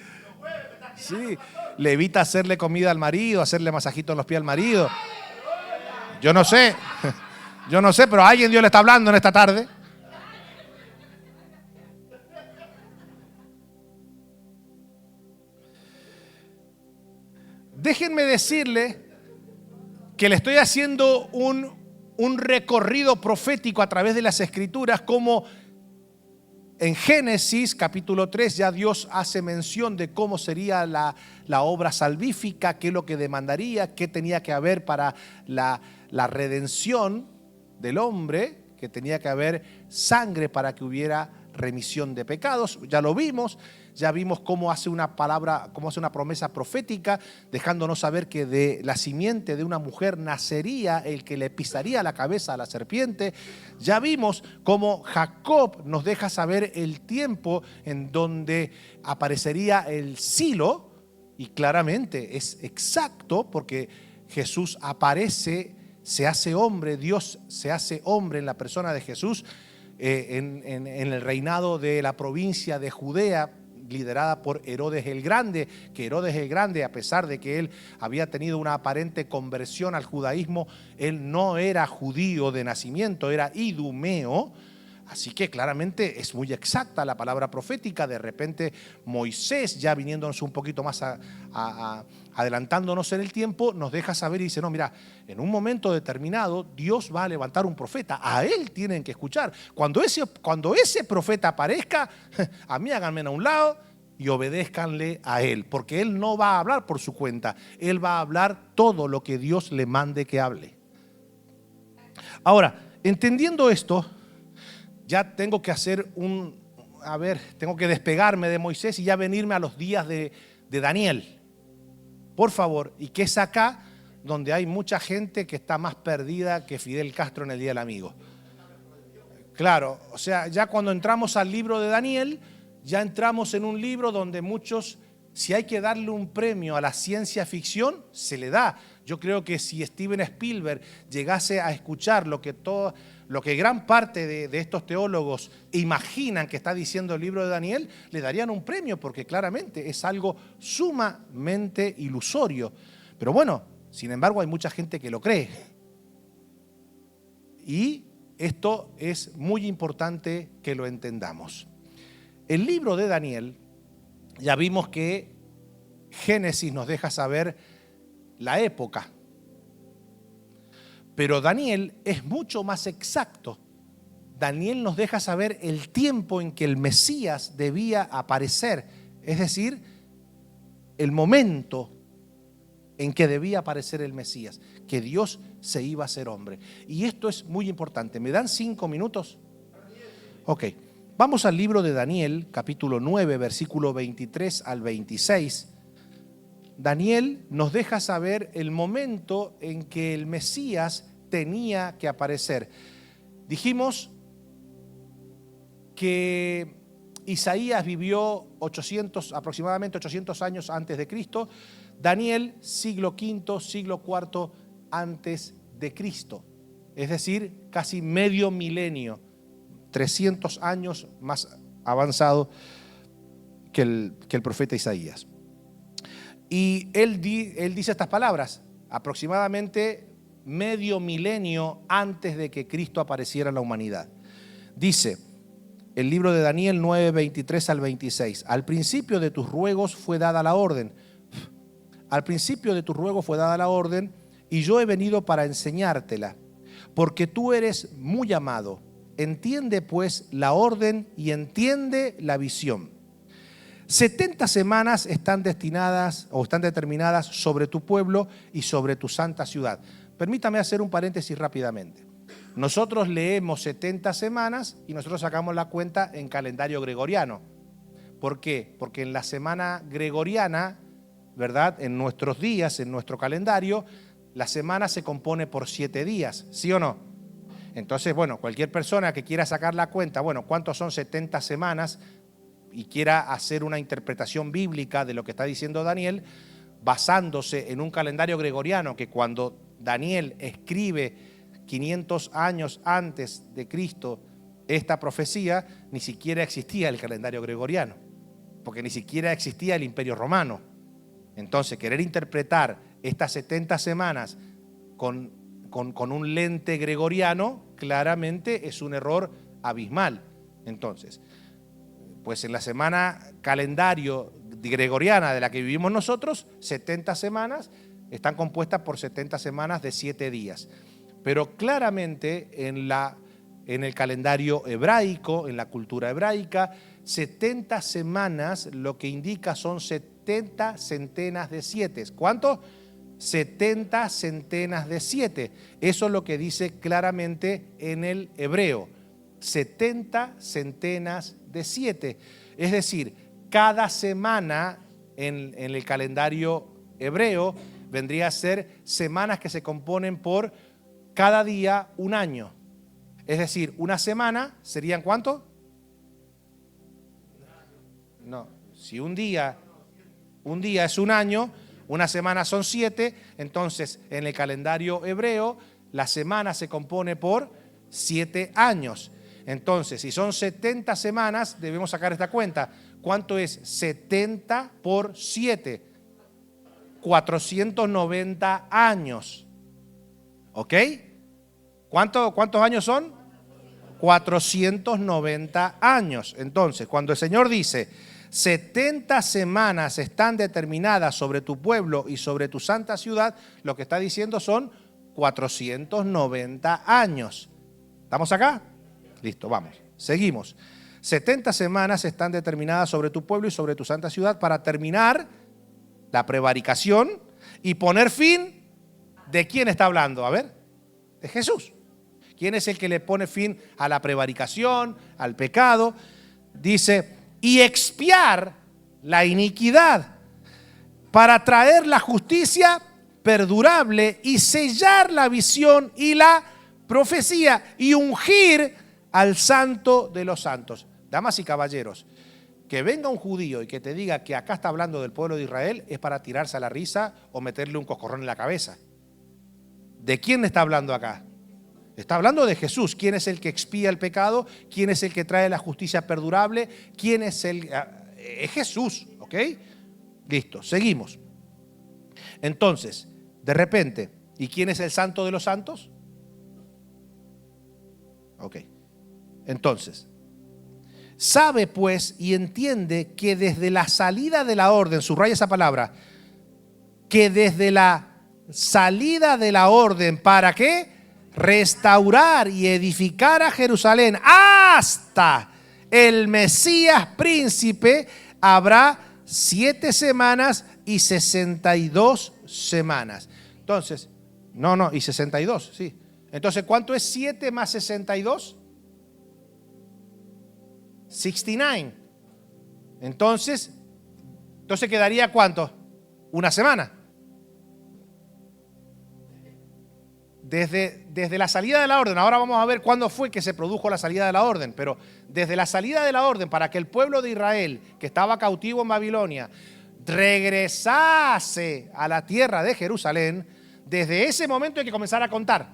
S1: Sí. Levita hacerle comida al marido, hacerle masajito en los pies al marido. Yo no sé, pero a alguien Dios le está hablando en esta tarde. Déjenme decirle que le estoy haciendo un recorrido profético a través de las Escrituras, como en Génesis capítulo 3 ya Dios hace mención de cómo sería la obra salvífica, qué es lo que demandaría, qué tenía que haber para la redención del hombre, que tenía que haber sangre para que hubiera remisión de pecados. Ya lo vimos, ya vimos cómo hace una palabra, cómo hace una promesa profética, dejándonos saber que de la simiente de una mujer nacería el que le pisaría la cabeza a la serpiente. Ya vimos cómo Jacob nos deja saber el tiempo en donde aparecería el Silo, y claramente es exacto porque Jesús aparece, se hace hombre, Dios se hace hombre en la persona de Jesús, en el reinado de la provincia de Judea, liderada por Herodes el Grande, que Herodes el Grande, a pesar de que él había tenido una aparente conversión al judaísmo, él no era judío de nacimiento, era idumeo, Así que claramente es muy exacta la palabra profética. De repente Moisés, ya viniéndonos un poquito más adelantándonos en el tiempo, nos deja saber y dice, no, mira, en un momento determinado Dios va a levantar un profeta, a él tienen que escuchar. Cuando ese profeta aparezca, a mí háganme a un lado y obedézcanle a él, porque él no va a hablar por su cuenta, él va a hablar todo lo que Dios le mande que hable. Ahora, entendiendo esto, ya tengo que hacer tengo que despegarme de Moisés y ya venirme a los días de Daniel. Por favor, y que es acá donde hay mucha gente que está más perdida que Fidel Castro en el Día del Amigo. Claro, o sea, ya cuando entramos al libro de Daniel, ya entramos en un libro donde muchos, si hay que darle un premio a la ciencia ficción, se le da. Yo creo que si Steven Spielberg llegase a escuchar lo que gran parte de estos teólogos imaginan que está diciendo el libro de Daniel, le darían un premio, porque claramente es algo sumamente ilusorio. Pero bueno, sin embargo hay mucha gente que lo cree. Y esto es muy importante que lo entendamos. El libro de Daniel, ya vimos que Génesis nos deja saber la época, pero Daniel es mucho más exacto. Daniel nos deja saber el tiempo en que el Mesías debía aparecer, es decir, el momento en que debía aparecer el Mesías, que Dios se iba a hacer hombre. Y esto es muy importante. ¿Me dan 5 minutos? Ok, vamos al libro de Daniel, capítulo 9, versículo 23 al 26. Daniel nos deja saber el momento en que el Mesías tenía que aparecer. Dijimos que Isaías vivió aproximadamente 800 años antes de Cristo. Daniel, siglo V, siglo IV antes de Cristo. Es decir, casi medio milenio, 300 años más avanzado que el profeta Isaías. Y él dice estas palabras, aproximadamente medio milenio antes de que Cristo apareciera en la humanidad. Dice el libro de Daniel 9, 23 al 26, al principio de tus ruegos fue dada la orden. Al principio de tus ruegos fue dada la orden y yo he venido para enseñártela, porque tú eres muy amado. Entiende pues la orden y entiende la visión. 70 semanas están destinadas o están determinadas sobre tu pueblo y sobre tu santa ciudad. Permítame hacer un paréntesis rápidamente. Nosotros leemos 70 semanas y nosotros sacamos la cuenta en calendario gregoriano. ¿Por qué? Porque en la semana gregoriana, ¿verdad? En nuestros días, en nuestro calendario, la semana se compone por 7 días, ¿sí o no? Entonces, bueno, cualquier persona que quiera sacar la cuenta, bueno, ¿cuántos son 70 semanas? Y quiera hacer una interpretación bíblica de lo que está diciendo Daniel, basándose en un calendario gregoriano que cuando Daniel escribe 500 años antes de Cristo esta profecía, ni siquiera existía el calendario gregoriano, porque ni siquiera existía el Imperio Romano. Entonces, querer interpretar estas 70 semanas con un lente gregoriano, claramente es un error abismal. Entonces, pues en la semana calendario gregoriana de la que vivimos nosotros, 70 semanas están compuestas por 70 semanas de 7 días. Pero claramente en el calendario hebraico, en la cultura hebraica, 70 semanas lo que indica son 70 centenas de 7. ¿Cuánto? 70 centenas de 7. Eso es lo que dice claramente en el hebreo. 70 centenas de 7. Es decir, cada semana en el calendario hebreo vendría a ser semanas que se componen por cada día un año. Es decir, una semana serían ¿cuánto? No, si un día es un año, una semana son 7, entonces en el calendario hebreo la semana se compone por 7 años. Entonces, si son 70 semanas, debemos sacar esta cuenta. ¿Cuánto es 70 por 7? 490 años. ¿Ok? ¿Cuántos años son? 490 años. Entonces, cuando el Señor dice, 70 semanas están determinadas sobre tu pueblo y sobre tu santa ciudad, lo que está diciendo son 490 años. ¿Estamos acá? Listo, vamos. Seguimos. 70 semanas están determinadas sobre tu pueblo y sobre tu santa ciudad para terminar la prevaricación y poner fin. ¿De quién está hablando? A ver, de Jesús. ¿Quién es el que le pone fin a la prevaricación, al pecado? Dice, y expiar la iniquidad para traer la justicia perdurable y sellar la visión y la profecía y ungir al santo de los santos. Damas y caballeros, que venga un judío y que te diga que acá está hablando del pueblo de Israel es para tirarse a la risa o meterle un coscorrón en la cabeza. ¿De quién está hablando acá? Está hablando de Jesús. ¿Quién es el que expía el pecado? ¿Quién es el que trae la justicia perdurable? ¿Quién es el...? Es Jesús, ¿ok? Listo, seguimos. Entonces, de repente, ¿y quién es el santo de los santos? Ok. Entonces, sabe pues y entiende que desde la salida de la orden, subraya esa palabra, que desde la salida de la orden, ¿para qué? Restaurar y edificar a Jerusalén hasta el Mesías príncipe, habrá 7 semanas y 62 semanas. Entonces, y 62, sí. Entonces, ¿cuánto es 7 más 62? 69. Entonces quedaría ¿cuánto? Una semana. Desde la salida de la orden, ahora vamos a ver cuándo fue que se produjo la salida de la orden, pero desde la salida de la orden para que el pueblo de Israel, que estaba cautivo en Babilonia, regresase a la tierra de Jerusalén, desde ese momento hay que comenzar a contar.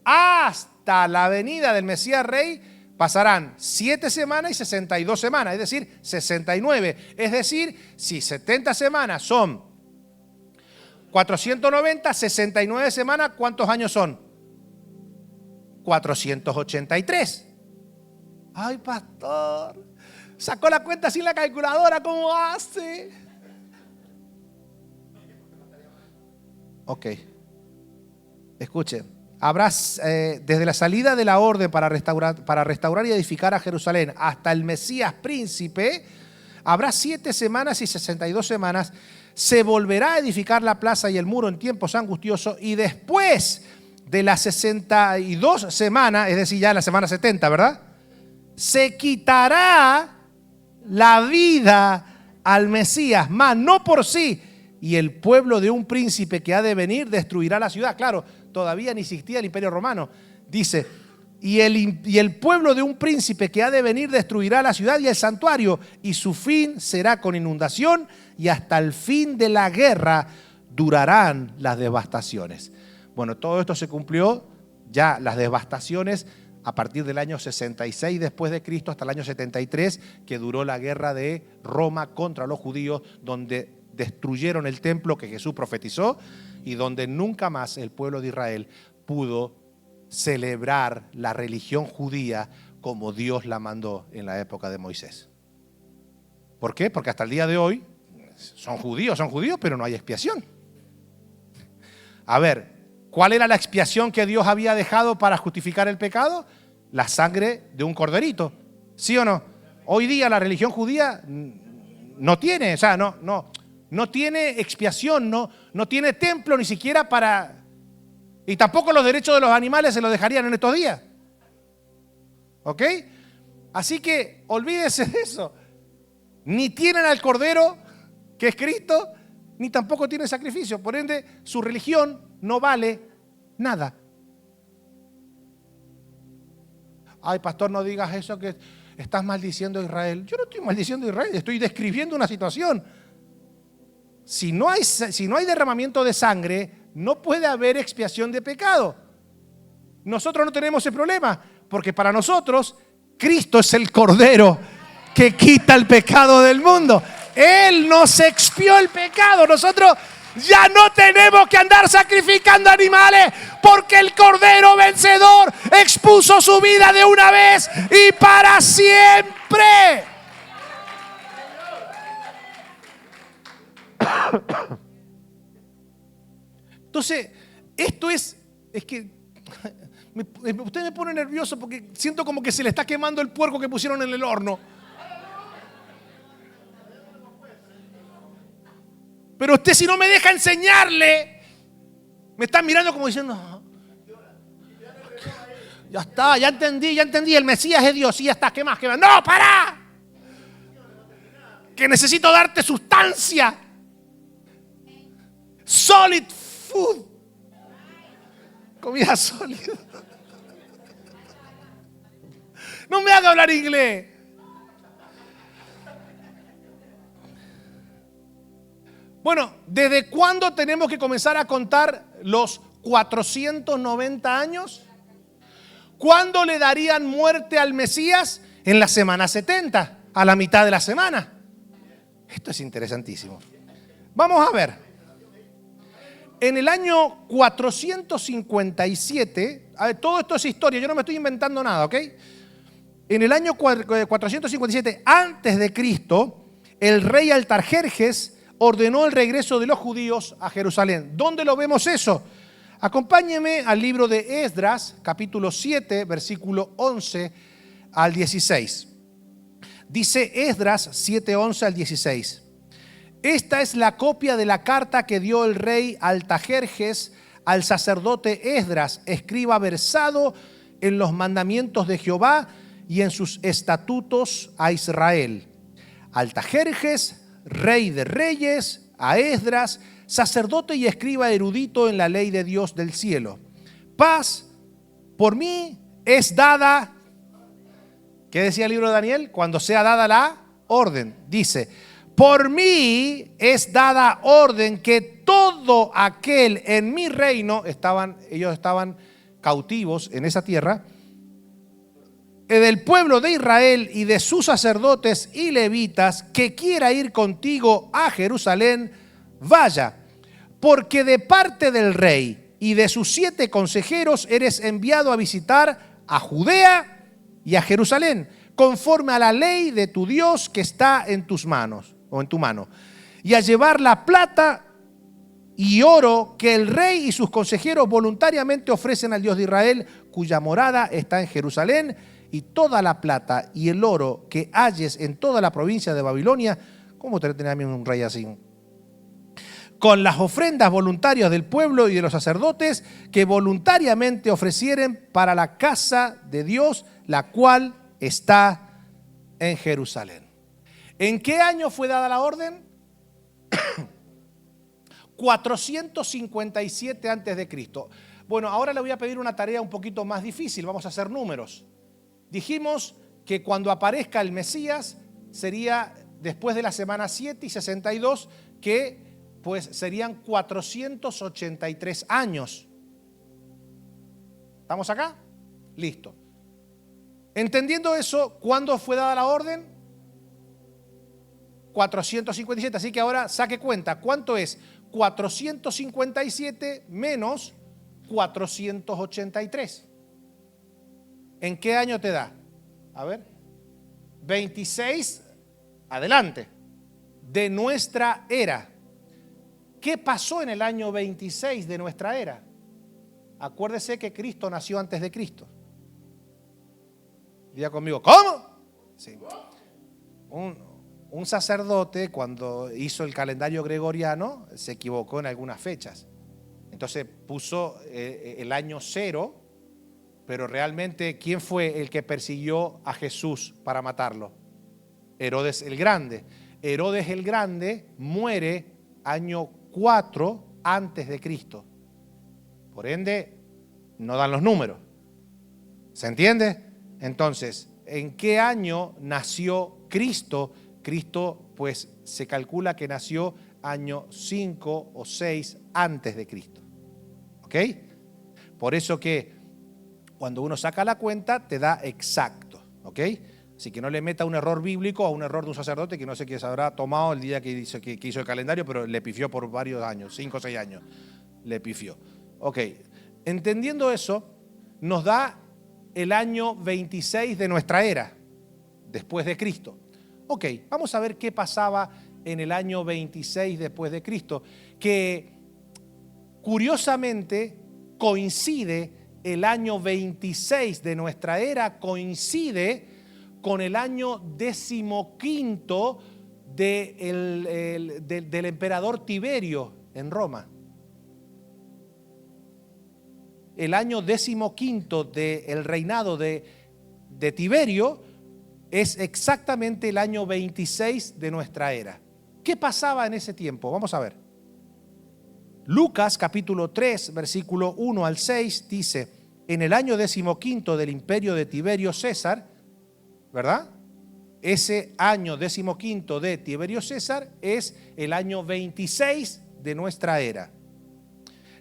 S1: Hasta la venida del Mesías Rey pasarán 7 semanas y 62 semanas, es decir, 69. Es decir, si 70 semanas son 490, 69 semanas, ¿cuántos años son? 483. Ay, pastor, sacó la cuenta sin la calculadora, ¿cómo hace? Ok. Escuche, habrá desde la salida de la orden para restaurar y edificar a Jerusalén hasta el Mesías príncipe, habrá 7 semanas y 62 semanas. Se volverá a edificar la plaza y el muro en tiempos angustiosos y después de las 62 semanas, es decir, ya la semana 70, ¿verdad? Se quitará la vida al Mesías, mas no por sí, y el pueblo de un príncipe que ha de venir destruirá la ciudad. Claro, todavía ni existía el Imperio Romano. Dice, y el pueblo de un príncipe que ha de venir destruirá la ciudad y el santuario, y su fin será con inundación, y hasta el fin de la guerra durarán las devastaciones. Bueno, todo esto se cumplió ya, las devastaciones, a partir del año 66 después de Cristo hasta el año 73, que duró la guerra de Roma contra los judíos, donde destruyeron el templo que Jesús profetizó y donde nunca más el pueblo de Israel pudo celebrar la religión judía como Dios la mandó en la época de Moisés. ¿Por qué? Porque hasta el día de hoy son judíos, pero no hay expiación. A ver, ¿cuál era la expiación que Dios había dejado para justificar el pecado? La sangre de un corderito, ¿sí o no? Hoy día la religión judía no tiene, no tiene expiación, no tiene templo ni siquiera para... Y tampoco los derechos de los animales se los dejarían en estos días. ¿Ok? Así que olvídese de eso. Ni tienen al Cordero, que es Cristo, ni tampoco tienen sacrificio. Por ende, su religión no vale nada. Ay, pastor, no digas eso, que estás maldiciendo a Israel. Yo no estoy maldiciendo a Israel, estoy describiendo una situación. Si no hay derramamiento de sangre, no puede haber expiación de pecado. Nosotros no tenemos ese problema, porque para nosotros Cristo es el Cordero que quita el pecado del mundo. Él nos expió el pecado. Nosotros Ya no tenemos que andar sacrificando animales porque el Cordero vencedor expuso su vida de una vez y para siempre. Entonces, esto es que usted me pone nervioso porque siento como que se le está quemando el puerco que pusieron en el horno. Pero usted, si no me deja enseñarle, me está mirando como diciendo, ya está, ya entendí, el Mesías es Dios, y ya está, ¿qué más? ¡No, para! Que necesito darte sustancia. Solid food. Comida sólida. No me haga hablar inglés. Bueno, ¿desde cuándo tenemos que comenzar a contar los 490 años? ¿Cuándo le darían muerte al Mesías? En la semana 70, a la mitad de la semana. Esto es interesantísimo. Vamos a ver. En el año 457, a ver, todo esto es historia, yo no me estoy inventando nada, ¿ok? En el año 457 antes de Cristo, el rey Artajerjes ordenó el regreso de los judíos a Jerusalén. ¿Dónde lo vemos eso? Acompáñeme al libro de Esdras, capítulo 7, versículo 11 al 16. Dice Esdras 7, 11 al 16. Esta es la copia de la carta que dio el rey Artajerjes al sacerdote Esdras, escriba versado en los mandamientos de Jehová y en sus estatutos a Israel. Artajerjes, rey de reyes, a Esdras, sacerdote y escriba erudito en la ley de Dios del cielo. Paz por mí es dada. ¿Qué decía el libro de Daniel? Cuando sea dada la orden. Dice, por mí es dada orden que todo aquel en mi reino, ellos estaban cautivos en esa tierra, del pueblo de Israel y de sus sacerdotes y levitas, que quiera ir contigo a Jerusalén, vaya, porque de parte del rey y de sus 7 consejeros eres enviado a visitar a Judea y a Jerusalén, conforme a la ley de tu Dios que está en tus manos, o en tu mano, y a llevar la plata y oro que el rey y sus consejeros voluntariamente ofrecen al Dios de Israel, cuya morada está en Jerusalén, y toda la plata y el oro que halles en toda la provincia de Babilonia. ¿Cómo te tenés a mí un rey así? Con las ofrendas voluntarias del pueblo y de los sacerdotes que voluntariamente ofrecieren para la casa de Dios, la cual está en Jerusalén. ¿En qué año fue dada la orden? 457 antes de Cristo. Bueno, ahora le voy a pedir una tarea un poquito más difícil. Vamos a hacer números. Dijimos que cuando aparezca el Mesías sería después de la semana 7 y 62, que pues serían 483 años. ¿Estamos acá? Listo. Entendiendo eso, ¿cuándo fue dada la orden? 457. Así que ahora saque cuenta. ¿Cuánto es 457 menos 483? ¿En qué año te da? A ver. 26, adelante, de nuestra era. ¿Qué pasó en el año 26 de nuestra era? Acuérdese que Cristo nació antes de Cristo. Diga conmigo, ¿cómo? Sí. Un sacerdote, cuando hizo el calendario gregoriano, se equivocó en algunas fechas. Entonces puso el año 0, pero realmente, ¿quién fue el que persiguió a Jesús para matarlo? Herodes el Grande. Herodes el Grande muere año 4 antes de Cristo. Por ende, no dan los números. ¿Se entiende? Entonces, ¿en qué año nació Cristo? Cristo, pues, se calcula que nació año 5 o 6 antes de Cristo. ¿Ok? Por eso que cuando uno saca la cuenta, te da exacto. ¿Ok? Así que no le meta un error bíblico a un error de un sacerdote que no sé qué se habrá tomado el día que hizo el calendario, pero le pifió por varios años, 5 o 6 años, le pifió. Ok, entendiendo eso, nos da el año 26 de nuestra era, después de Cristo. Ok, vamos a ver qué pasaba en el año 26 después de Cristo, que curiosamente coincide el año 26 de nuestra era, coincide con el año 15 del emperador Tiberio en Roma. El año 15 del reinado de Tiberio es exactamente el año 26 de nuestra era. ¿Qué pasaba en ese tiempo? Vamos a ver. Lucas capítulo 3, versículo 1 al 6 dice: en el año 15 del imperio de Tiberio César, ¿verdad? Ese año 15 de Tiberio César es el año 26 de nuestra era.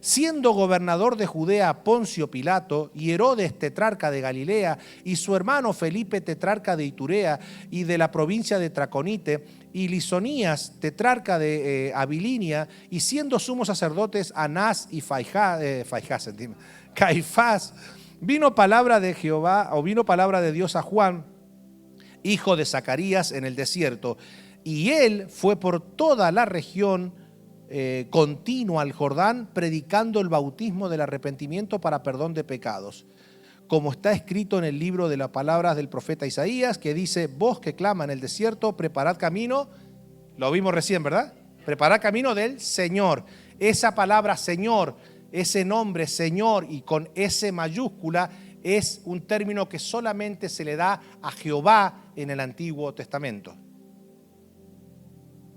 S1: Siendo gobernador de Judea Poncio Pilato y Herodes tetrarca de Galilea y su hermano Felipe tetrarca de Iturea y de la provincia de Traconite y Lisonías tetrarca de Abilinia, y siendo sumos sacerdotes Anás y Caifás, vino palabra de Jehová, o vino palabra de Dios a Juan, hijo de Zacarías, en el desierto, y él fue por toda la región continua al Jordán, predicando el bautismo del arrepentimiento para perdón de pecados, como está escrito en el libro de las palabras del profeta Isaías, que dice: voz que clama en el desierto, preparad camino. Lo vimos recién, ¿verdad? Preparad camino del Señor. Esa palabra Señor, ese nombre Señor y con S mayúscula, es un término que solamente se le da a Jehová en el Antiguo Testamento.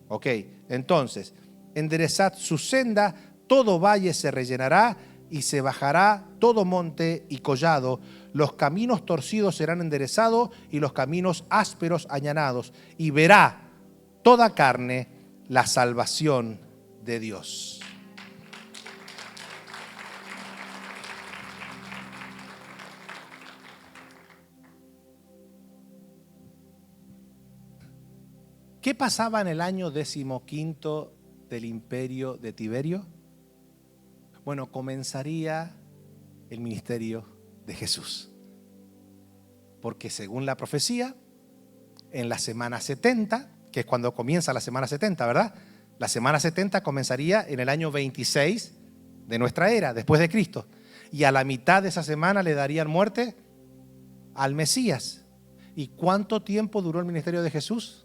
S1: Ok, entonces, enderezad su senda, todo valle se rellenará y se bajará todo monte y collado. Los caminos torcidos serán enderezados y los caminos ásperos allanados. Y verá toda carne la salvación de Dios. ¿Qué pasaba en el año 15 del imperio de Tiberio? Bueno, comenzaría el ministerio de Jesús. Porque según la profecía, en la semana 70, que es cuando comienza la semana 70, ¿verdad? La semana 70 comenzaría en el año 26 de nuestra era, después de Cristo. Y a la mitad de esa semana le darían muerte al Mesías. ¿Y cuánto tiempo duró el ministerio de Jesús?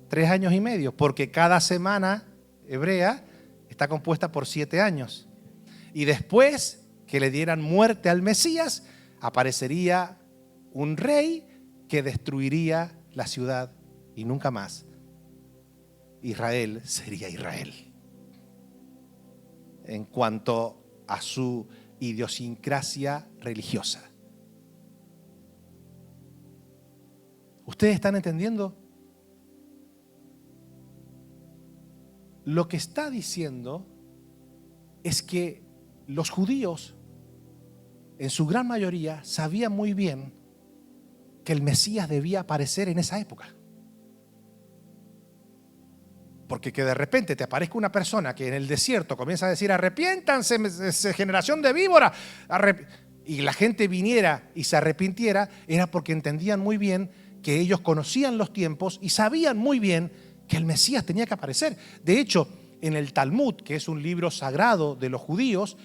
S1: 3 años y medio, porque cada semana hebrea está compuesta por 7 años. Y después que le dieran muerte al Mesías, aparecería un rey que destruiría la ciudad y nunca más Israel sería Israel. En cuanto a su idiosincrasia religiosa. ¿Ustedes están entendiendo? Lo que está diciendo es que los judíos, en su gran mayoría, sabían muy bien que el Mesías debía aparecer en esa época. Porque que de repente te aparezca una persona que en el desierto comienza a decir: arrepiéntanse, generación de víbora, y la gente viniera y se arrepintiera, era porque entendían muy bien que ellos conocían los tiempos y sabían muy bien que el Mesías tenía que aparecer. De hecho, en el Talmud, que es un libro sagrado de los judíos,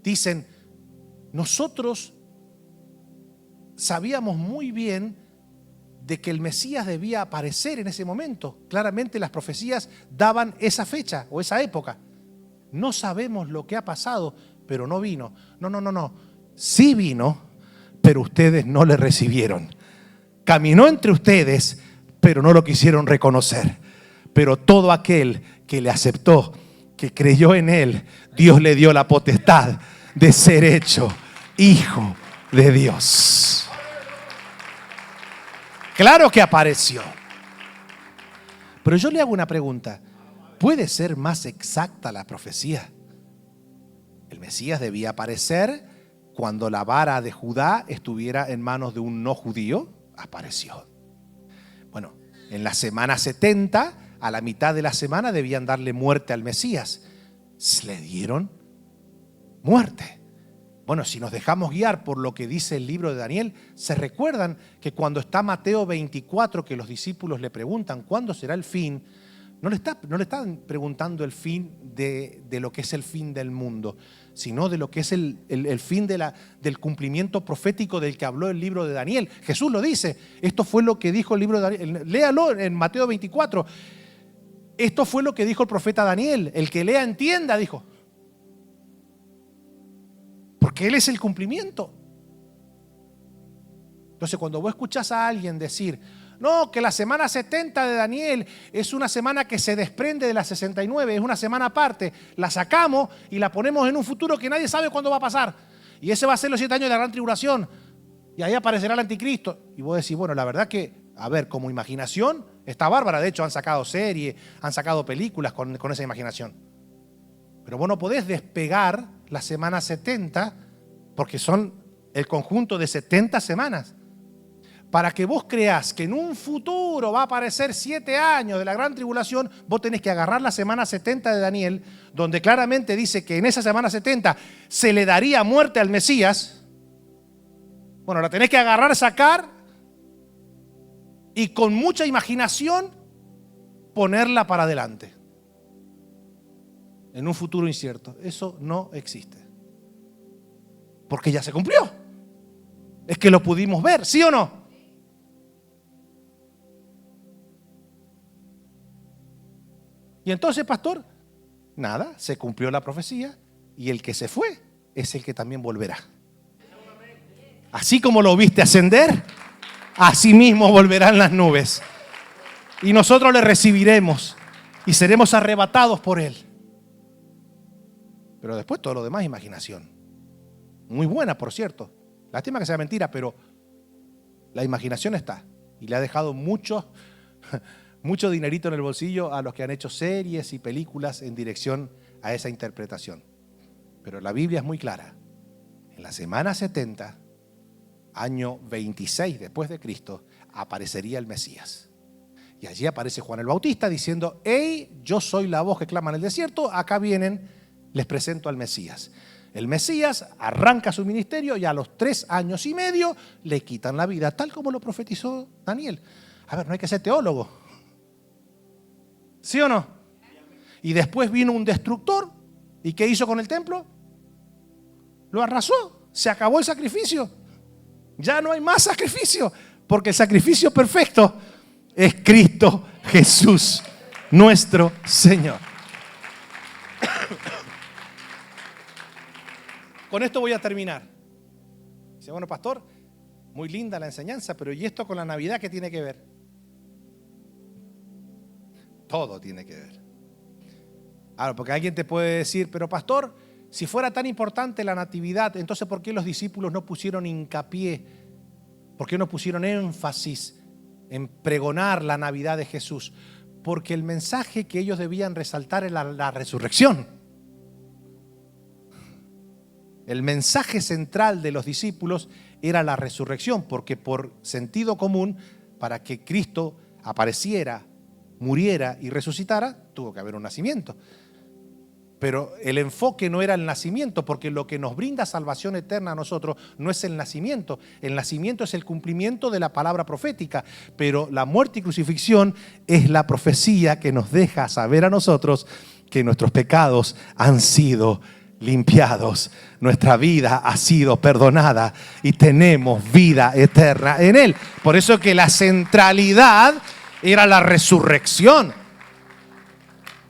S1: dicen: nosotros sabíamos muy bien de que el Mesías debía aparecer en ese momento. Claramente las profecías daban esa fecha o esa época. No sabemos lo que ha pasado, pero no vino. No. Sí vino, pero ustedes no le recibieron. Caminó entre ustedes, pero no lo quisieron reconocer. Pero todo aquel que le aceptó, que creyó en él, Dios le dio la potestad de ser hecho hijo de Dios. Claro que apareció. Pero yo le hago una pregunta. ¿Puede ser más exacta la profecía? El Mesías debía aparecer cuando la vara de Judá estuviera en manos de un no judío. apareció. Bueno, en la semana 70, a la mitad de la semana, debían darle muerte al Mesías. Le dieron muerte. Bueno, si nos dejamos guiar por lo que dice el libro de Daniel, ¿se recuerdan que cuando está Mateo 24, que los discípulos le preguntan ¿cuándo será el fin? No le están preguntando el fin de lo que es el fin del mundo, sino de lo que es el fin del cumplimiento profético del que habló el libro de Daniel. Jesús lo dice. Esto fue lo que dijo el libro de Daniel. Léalo en Mateo 24. Esto fue lo que dijo el profeta Daniel. El que lea entienda, dijo. Porque Él es el cumplimiento. Entonces, cuando vos escuchás a alguien decir, no, que la semana 70 de Daniel es una semana que se desprende de la 69, es una semana aparte, la sacamos y la ponemos en un futuro que nadie sabe cuándo va a pasar. Y ese va a ser los 7 años de la gran tribulación. Y ahí aparecerá el anticristo. Y vos decís, bueno, la verdad que, a ver, como imaginación, está bárbara. De hecho, han sacado series, han sacado películas con esa imaginación. Pero vos no podés despegar la semana 70 porque son el conjunto de 70 semanas. Para que vos creas que en un futuro va a aparecer 7 años de la gran tribulación, vos tenés que agarrar la semana 70 de Daniel, donde claramente dice que en esa semana 70 se le daría muerte al Mesías. Bueno, la tenés que agarrar, sacar y con mucha imaginación ponerla para adelante. En un futuro incierto. Eso no existe. Porque ya se cumplió. Es que lo pudimos ver, ¿sí o no? Y entonces, pastor, nada, se cumplió la profecía y el que se fue es el que también volverá. Así como lo viste ascender, así mismo volverán las nubes. Y nosotros le recibiremos y seremos arrebatados por él. Pero después todo lo demás es imaginación. Muy buena, por cierto. Lástima que sea mentira, pero la imaginación está. Y le ha dejado mucho dinerito en el bolsillo a los que han hecho series y películas en dirección a esa interpretación. Pero la Biblia es muy clara. En la semana 70, año 26 después de Cristo, aparecería el Mesías. Y allí aparece Juan el Bautista diciendo, hey, yo soy la voz que clama en el desierto, acá vienen, les presento al Mesías. El Mesías arranca su ministerio y a los 3 años y medio le quitan la vida, tal como lo profetizó Daniel. A ver, no hay que ser teólogo. ¿Sí o no? Y después vino un destructor. ¿Y qué hizo con el templo? Lo arrasó. Se acabó el sacrificio. Ya no hay más sacrificio. Porque el sacrificio perfecto es Cristo Jesús, nuestro Señor. Con esto voy a terminar. Dice, bueno, pastor, muy linda la enseñanza, pero ¿y esto con la Navidad qué tiene que ver? Todo tiene que ver. Ahora, porque alguien te puede decir, pero pastor, si fuera tan importante la natividad, entonces ¿por qué los discípulos no pusieron hincapié? ¿Por qué no pusieron énfasis en pregonar la Navidad de Jesús? Porque el mensaje que ellos debían resaltar era la resurrección. El mensaje central de los discípulos era la resurrección, porque por sentido común, para que Cristo apareciera, muriera y resucitara, tuvo que haber un nacimiento. Pero el enfoque no era el nacimiento, porque lo que nos brinda salvación eterna a nosotros no es el nacimiento. El nacimiento es el cumplimiento de la palabra profética, pero la muerte y crucifixión es la profecía que nos deja saber a nosotros que nuestros pecados han sido limpiados, nuestra vida ha sido perdonada y tenemos vida eterna en Él. Por eso que la centralidad era la resurrección.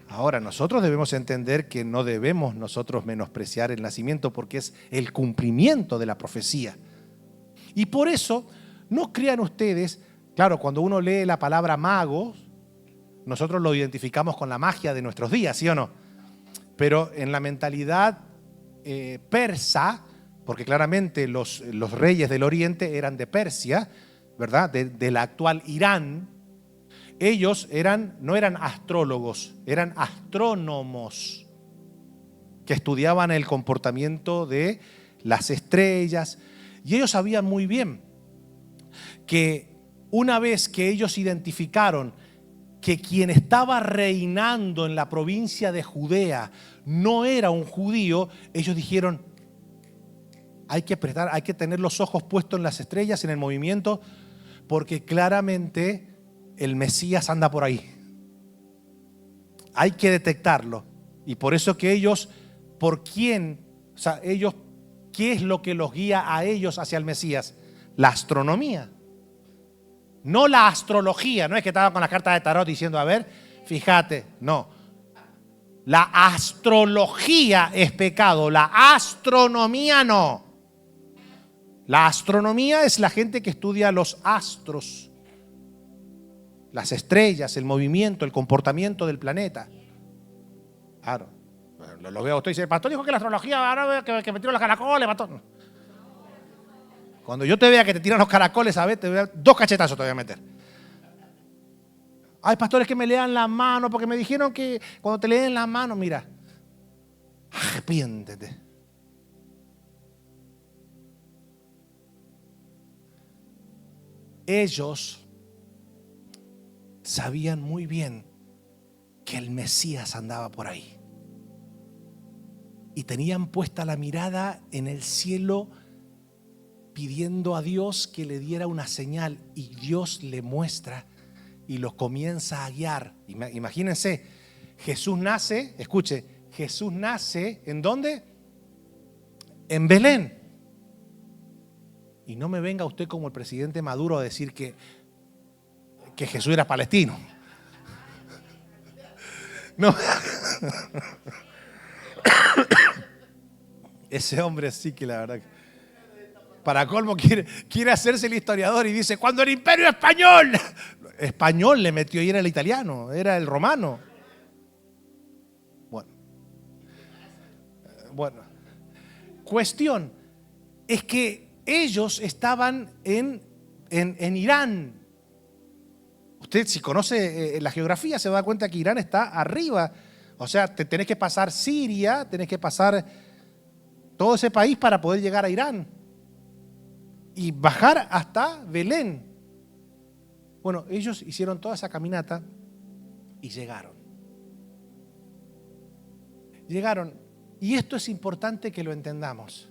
S1: Ahora, nosotros debemos entender que no debemos nosotros menospreciar el nacimiento porque es el cumplimiento de la profecía. Y por eso, no crean ustedes, claro, cuando uno lee la palabra magos, nosotros lo identificamos con la magia de nuestros días, ¿sí o no? Pero en la mentalidad persa, porque claramente los reyes del oriente eran de Persia, ¿verdad? De la actual Irán. Ellos no eran astrólogos, eran astrónomos que estudiaban el comportamiento de las estrellas. Y ellos sabían muy bien que una vez que ellos identificaron que quien estaba reinando en la provincia de Judea no era un judío, ellos dijeron, hay que tener los ojos puestos en las estrellas, en el movimiento, porque claramente el Mesías anda por ahí. Hay que detectarlo. Y por eso que ellos, ¿qué es lo que los guía a ellos hacia el Mesías? La astronomía. No la astrología, no es que estaban con las cartas de tarot diciendo, a ver, fíjate, no. La astrología es pecado, la astronomía no. La astronomía es la gente que estudia los astros, las estrellas, el movimiento, el comportamiento del planeta. Claro, lo veo a usted y dice, el pastor dijo que la astrología, ahora que me tiro los caracoles, pastor. Cuando yo te vea que te tiran los caracoles, ¿sabes? Te voy a, 2 cachetazos te voy a meter. Hay pastores que me lean la mano porque me dijeron que cuando te leen la mano, mira, arrepiéntete. Ellos sabían muy bien que el Mesías andaba por ahí. Y tenían puesta la mirada en el cielo, pidiendo a Dios que le diera una señal, y Dios le muestra y los comienza a guiar. Imagínense, Jesús nace, escuche, Jesús nace ¿en dónde? En Belén. Y no me venga usted como el presidente Maduro a decir que Jesús era palestino. No. Ese hombre sí que la verdad que, para colmo, quiere hacerse el historiador y dice, cuando el imperio español le metió y era el italiano, era el romano. Bueno, cuestión es que ellos estaban en Irán. Usted, si conoce la geografía, se da cuenta que Irán está arriba. O sea, tenés que pasar Siria, tenés que pasar todo ese país para poder llegar a Irán y bajar hasta Belén. Bueno, ellos hicieron toda esa caminata y llegaron. Y esto es importante que lo entendamos,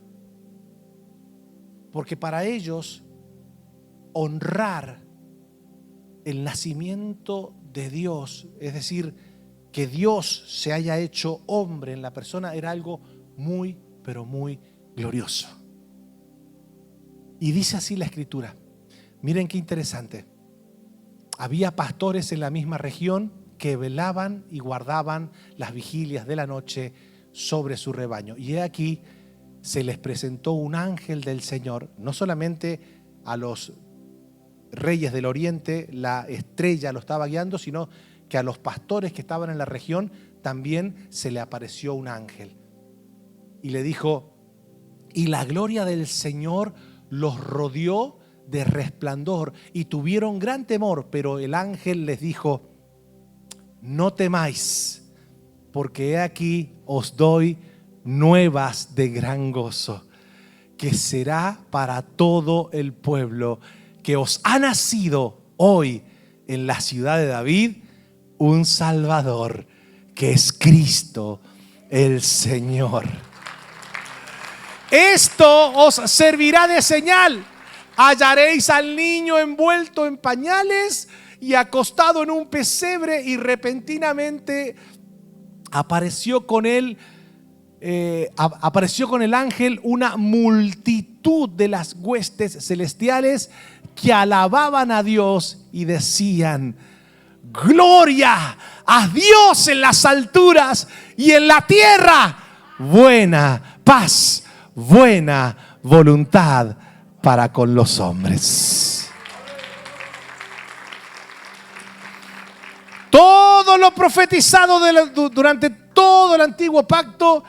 S1: porque para ellos honrar el nacimiento de Dios, es decir, que Dios se haya hecho hombre en la persona, era algo muy, pero muy glorioso. Y dice así la Escritura. Miren qué interesante. Había pastores en la misma región que velaban y guardaban las vigilias de la noche sobre su rebaño. Y he aquí, se les presentó un ángel del Señor, no solamente a los reyes del oriente, la estrella lo estaba guiando, sino que a los pastores que estaban en la región también se le apareció un ángel. Y le dijo, y la gloria del Señor los rodeó de resplandor y tuvieron gran temor, pero el ángel les dijo, no temáis, porque he aquí os doy nuevas de gran gozo, que será para todo el pueblo, que os ha nacido hoy en la ciudad de David un Salvador, que es Cristo el Señor. Esto os servirá de señal. Hallaréis al niño envuelto en pañales y acostado en un pesebre, y repentinamente apareció con el ángel una multitud de las huestes celestiales que alababan a Dios y decían, gloria a Dios en las alturas y en la tierra buena paz, buena voluntad para con los hombres. Todo lo profetizado durante todo el antiguo pacto,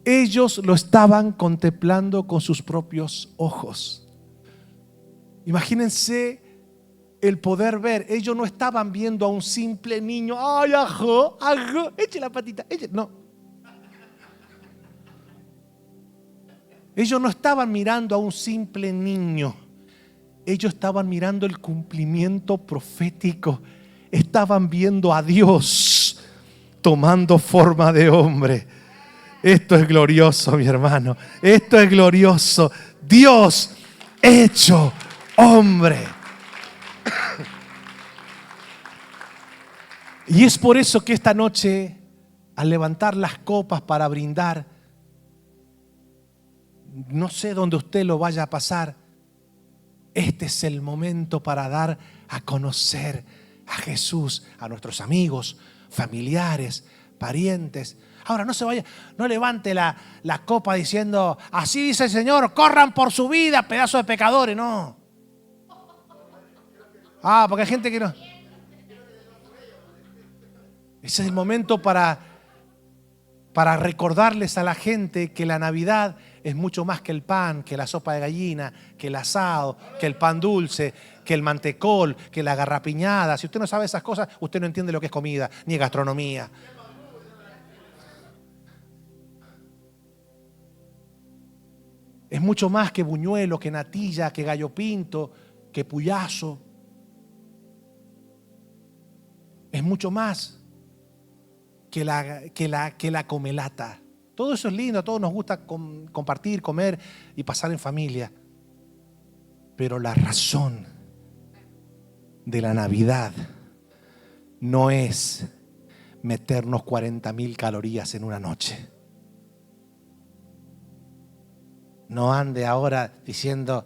S1: ellos lo estaban contemplando con sus propios ojos. Imagínense el poder ver. Ellos no estaban viendo a un simple niño. Ay, ajo, eche la patita, eche. No. Ellos no estaban mirando a un simple niño. Ellos estaban mirando el cumplimiento profético. Estaban viendo a Dios tomando forma de hombre. Esto es glorioso, mi hermano. Esto es glorioso. Dios hecho hombre. Y es por eso que esta noche, al levantar las copas para brindar, no sé dónde usted lo vaya a pasar, este es el momento para dar a conocer a Jesús a nuestros amigos, familiares, parientes. Ahora no se vaya, no levante la copa diciendo, así dice el Señor, corran por su vida, pedazos de pecadores. No. Porque hay gente que no. Ese es el momento para recordarles a la gente que la Navidad es mucho más que el pan, que la sopa de gallina, que el asado, que el pan dulce, que el mantecol, que la garrapiñada. Si usted no sabe esas cosas, usted no entiende lo que es comida, ni gastronomía. Es mucho más que buñuelo, que natilla, que gallo pinto, que puyazo. Es mucho más que la comelata. Todo eso es lindo, a todos nos gusta compartir, comer y pasar en familia. Pero la razón de la Navidad no es meternos 40.000 calorías en una noche. No ande ahora diciendo,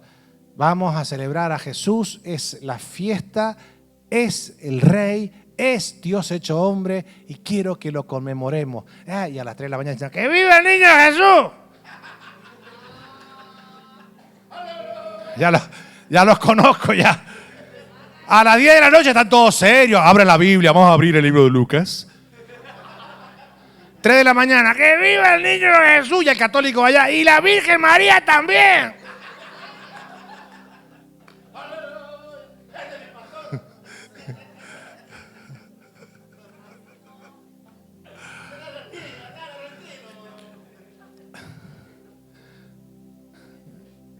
S1: vamos a celebrar a Jesús, es la fiesta, es el Rey, es Dios hecho hombre y quiero que lo conmemoremos. Y a las 3 de la mañana dicen, ¡que viva el niño Jesús! Ya los conozco ya. A las 10 de la noche están todos serios. Abre la Biblia, vamos a abrir el libro de Lucas. 3 de la mañana, ¡que viva el niño Jesús! Y el católico allá, y la Virgen María también.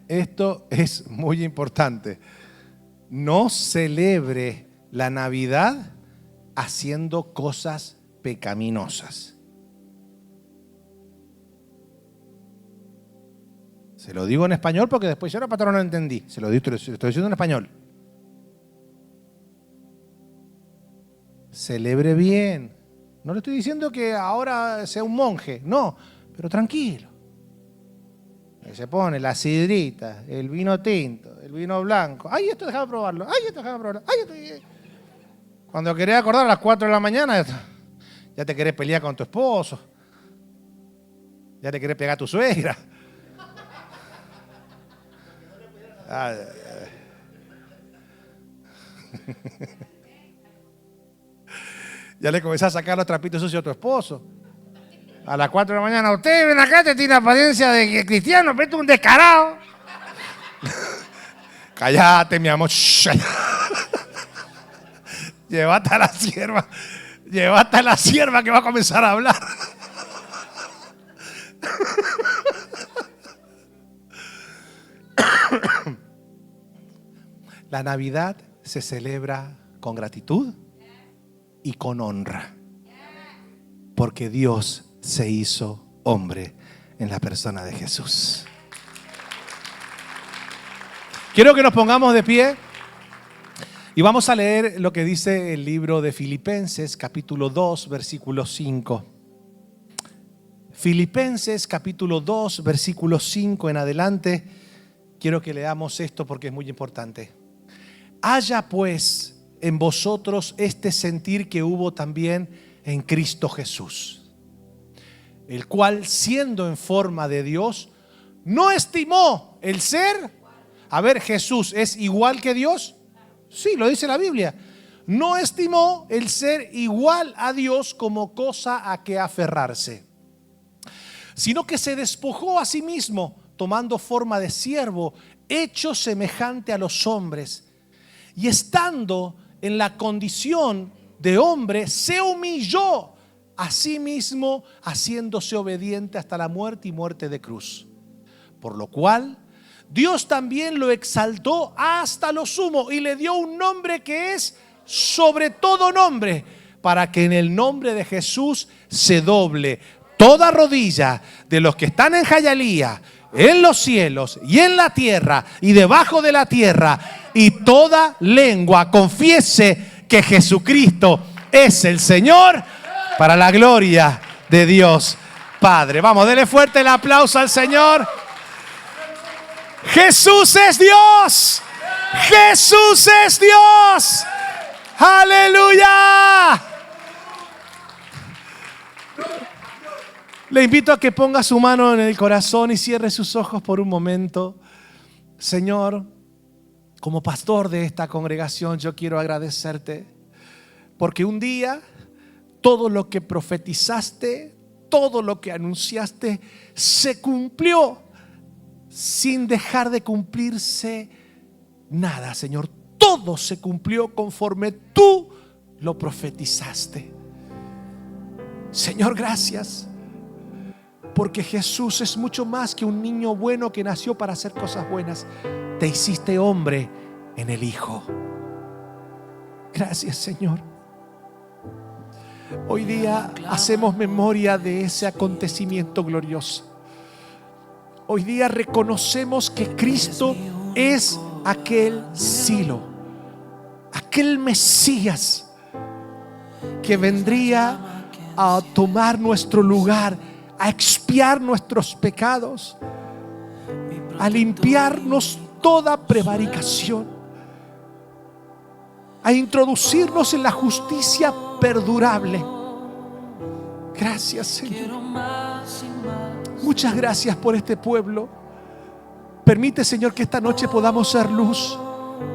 S1: Esto es muy importante. No celebre la Navidad haciendo cosas pecaminosas. Se lo digo en español porque después yo no, patrón, no entendí. Se lo estoy diciendo en español. Celebre bien. No le estoy diciendo que ahora sea un monje. No, pero tranquilo. Se pone la sidrita, el vino tinto, el vino blanco. ¡Ay, esto déjame probarlo! ¡Ay, esto déjame probarlo! ¡Ay, esto! Cuando querés acordar a las 4 de la mañana, ya te querés pelear con tu esposo. Ya te querés pegar a tu suegra. Ya le comenzás a sacar los trapitos sucios a tu esposo. A las 4 de la mañana, usted ven acá, te tiene apariencia de cristiano, pero tú un descarado. Cállate, mi amor. Llévate a la sierva. Llévate a la sierva que va a comenzar a hablar. La Navidad se celebra con gratitud y con honra. Porque Dios se hizo hombre en la persona de Jesús. Quiero que nos pongamos de pie y vamos a leer lo que dice el libro de Filipenses, capítulo 2, versículo 5. Filipenses, capítulo 2, versículo 5 en adelante. Quiero que leamos esto porque es muy importante. Haya pues en vosotros este sentir que hubo también en Cristo Jesús, el cual, siendo en forma de Dios, no estimó el ser. A ver, ¿Jesús es igual que Dios? Sí, lo dice la Biblia. No estimó el ser igual a Dios como cosa a que aferrarse, sino que se despojó a sí mismo, tomando forma de siervo, hecho semejante a los hombres, y estando en la condición de hombre, se humilló a sí mismo, haciéndose obediente hasta la muerte y muerte de cruz. Por lo cual Dios también lo exaltó hasta lo sumo y le dio un nombre que es sobre todo nombre, para que en el nombre de Jesús se doble toda rodilla de los que están en Jayalía, en los cielos y en la tierra y debajo de la tierra, y toda lengua confiese que Jesucristo es el Señor, para la gloria de Dios Padre. Vamos, denle fuerte el aplauso al Señor. Jesús es Dios. Jesús es Dios. Aleluya. Le invito a que ponga su mano en el corazón y cierre sus ojos por un momento. Señor, como pastor de esta congregación, yo quiero agradecerte porque un día todo lo que profetizaste, todo lo que anunciaste se cumplió sin dejar de cumplirse nada, Señor. Todo se cumplió conforme tú lo profetizaste. Señor, gracias, porque Jesús es mucho más que un niño bueno que nació para hacer cosas buenas. Te hiciste hombre en el Hijo. Gracias, Señor. Hoy día hacemos memoria de ese acontecimiento glorioso. Hoy día reconocemos que Cristo es aquel Silo, aquel Mesías que vendría a tomar nuestro lugar, a expiar nuestros pecados, a limpiarnos toda prevaricación, a introducirnos en la justicia perdurable. Gracias, Señor. Muchas gracias por este pueblo. Permite, Señor, que esta noche podamos ser luz,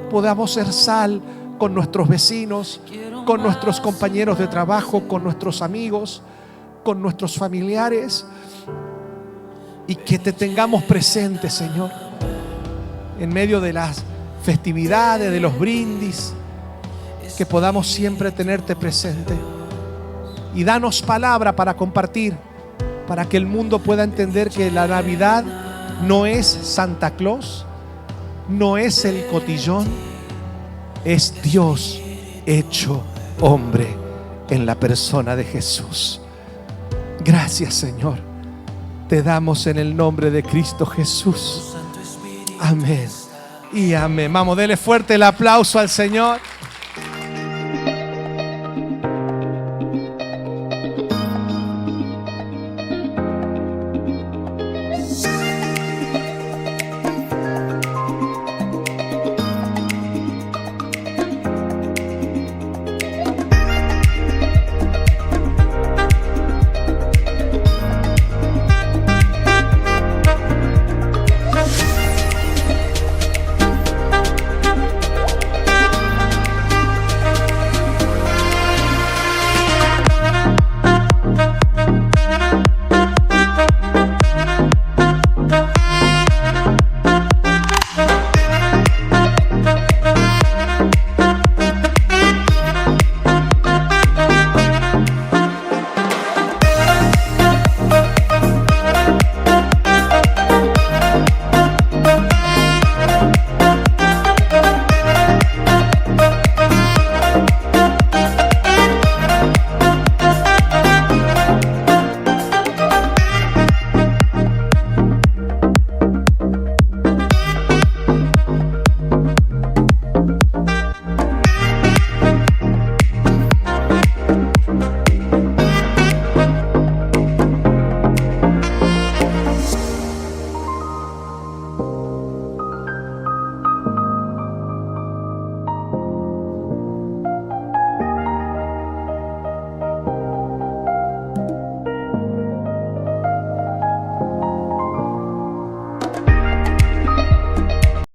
S1: podamos ser sal con nuestros vecinos, con nuestros compañeros de trabajo, con nuestros amigos, con nuestros familiares, y que te tengamos presente, Señor, en medio de las festividades, de los brindis, que podamos siempre tenerte presente. Y danos palabra para compartir, para que el mundo pueda entender que la Navidad no es Santa Claus, no es el cotillón, es Dios hecho hombre en la persona de Jesús. Gracias, Señor. Te damos en el nombre de Cristo Jesús. Amén y amén. Vamos, dele fuerte el aplauso al Señor.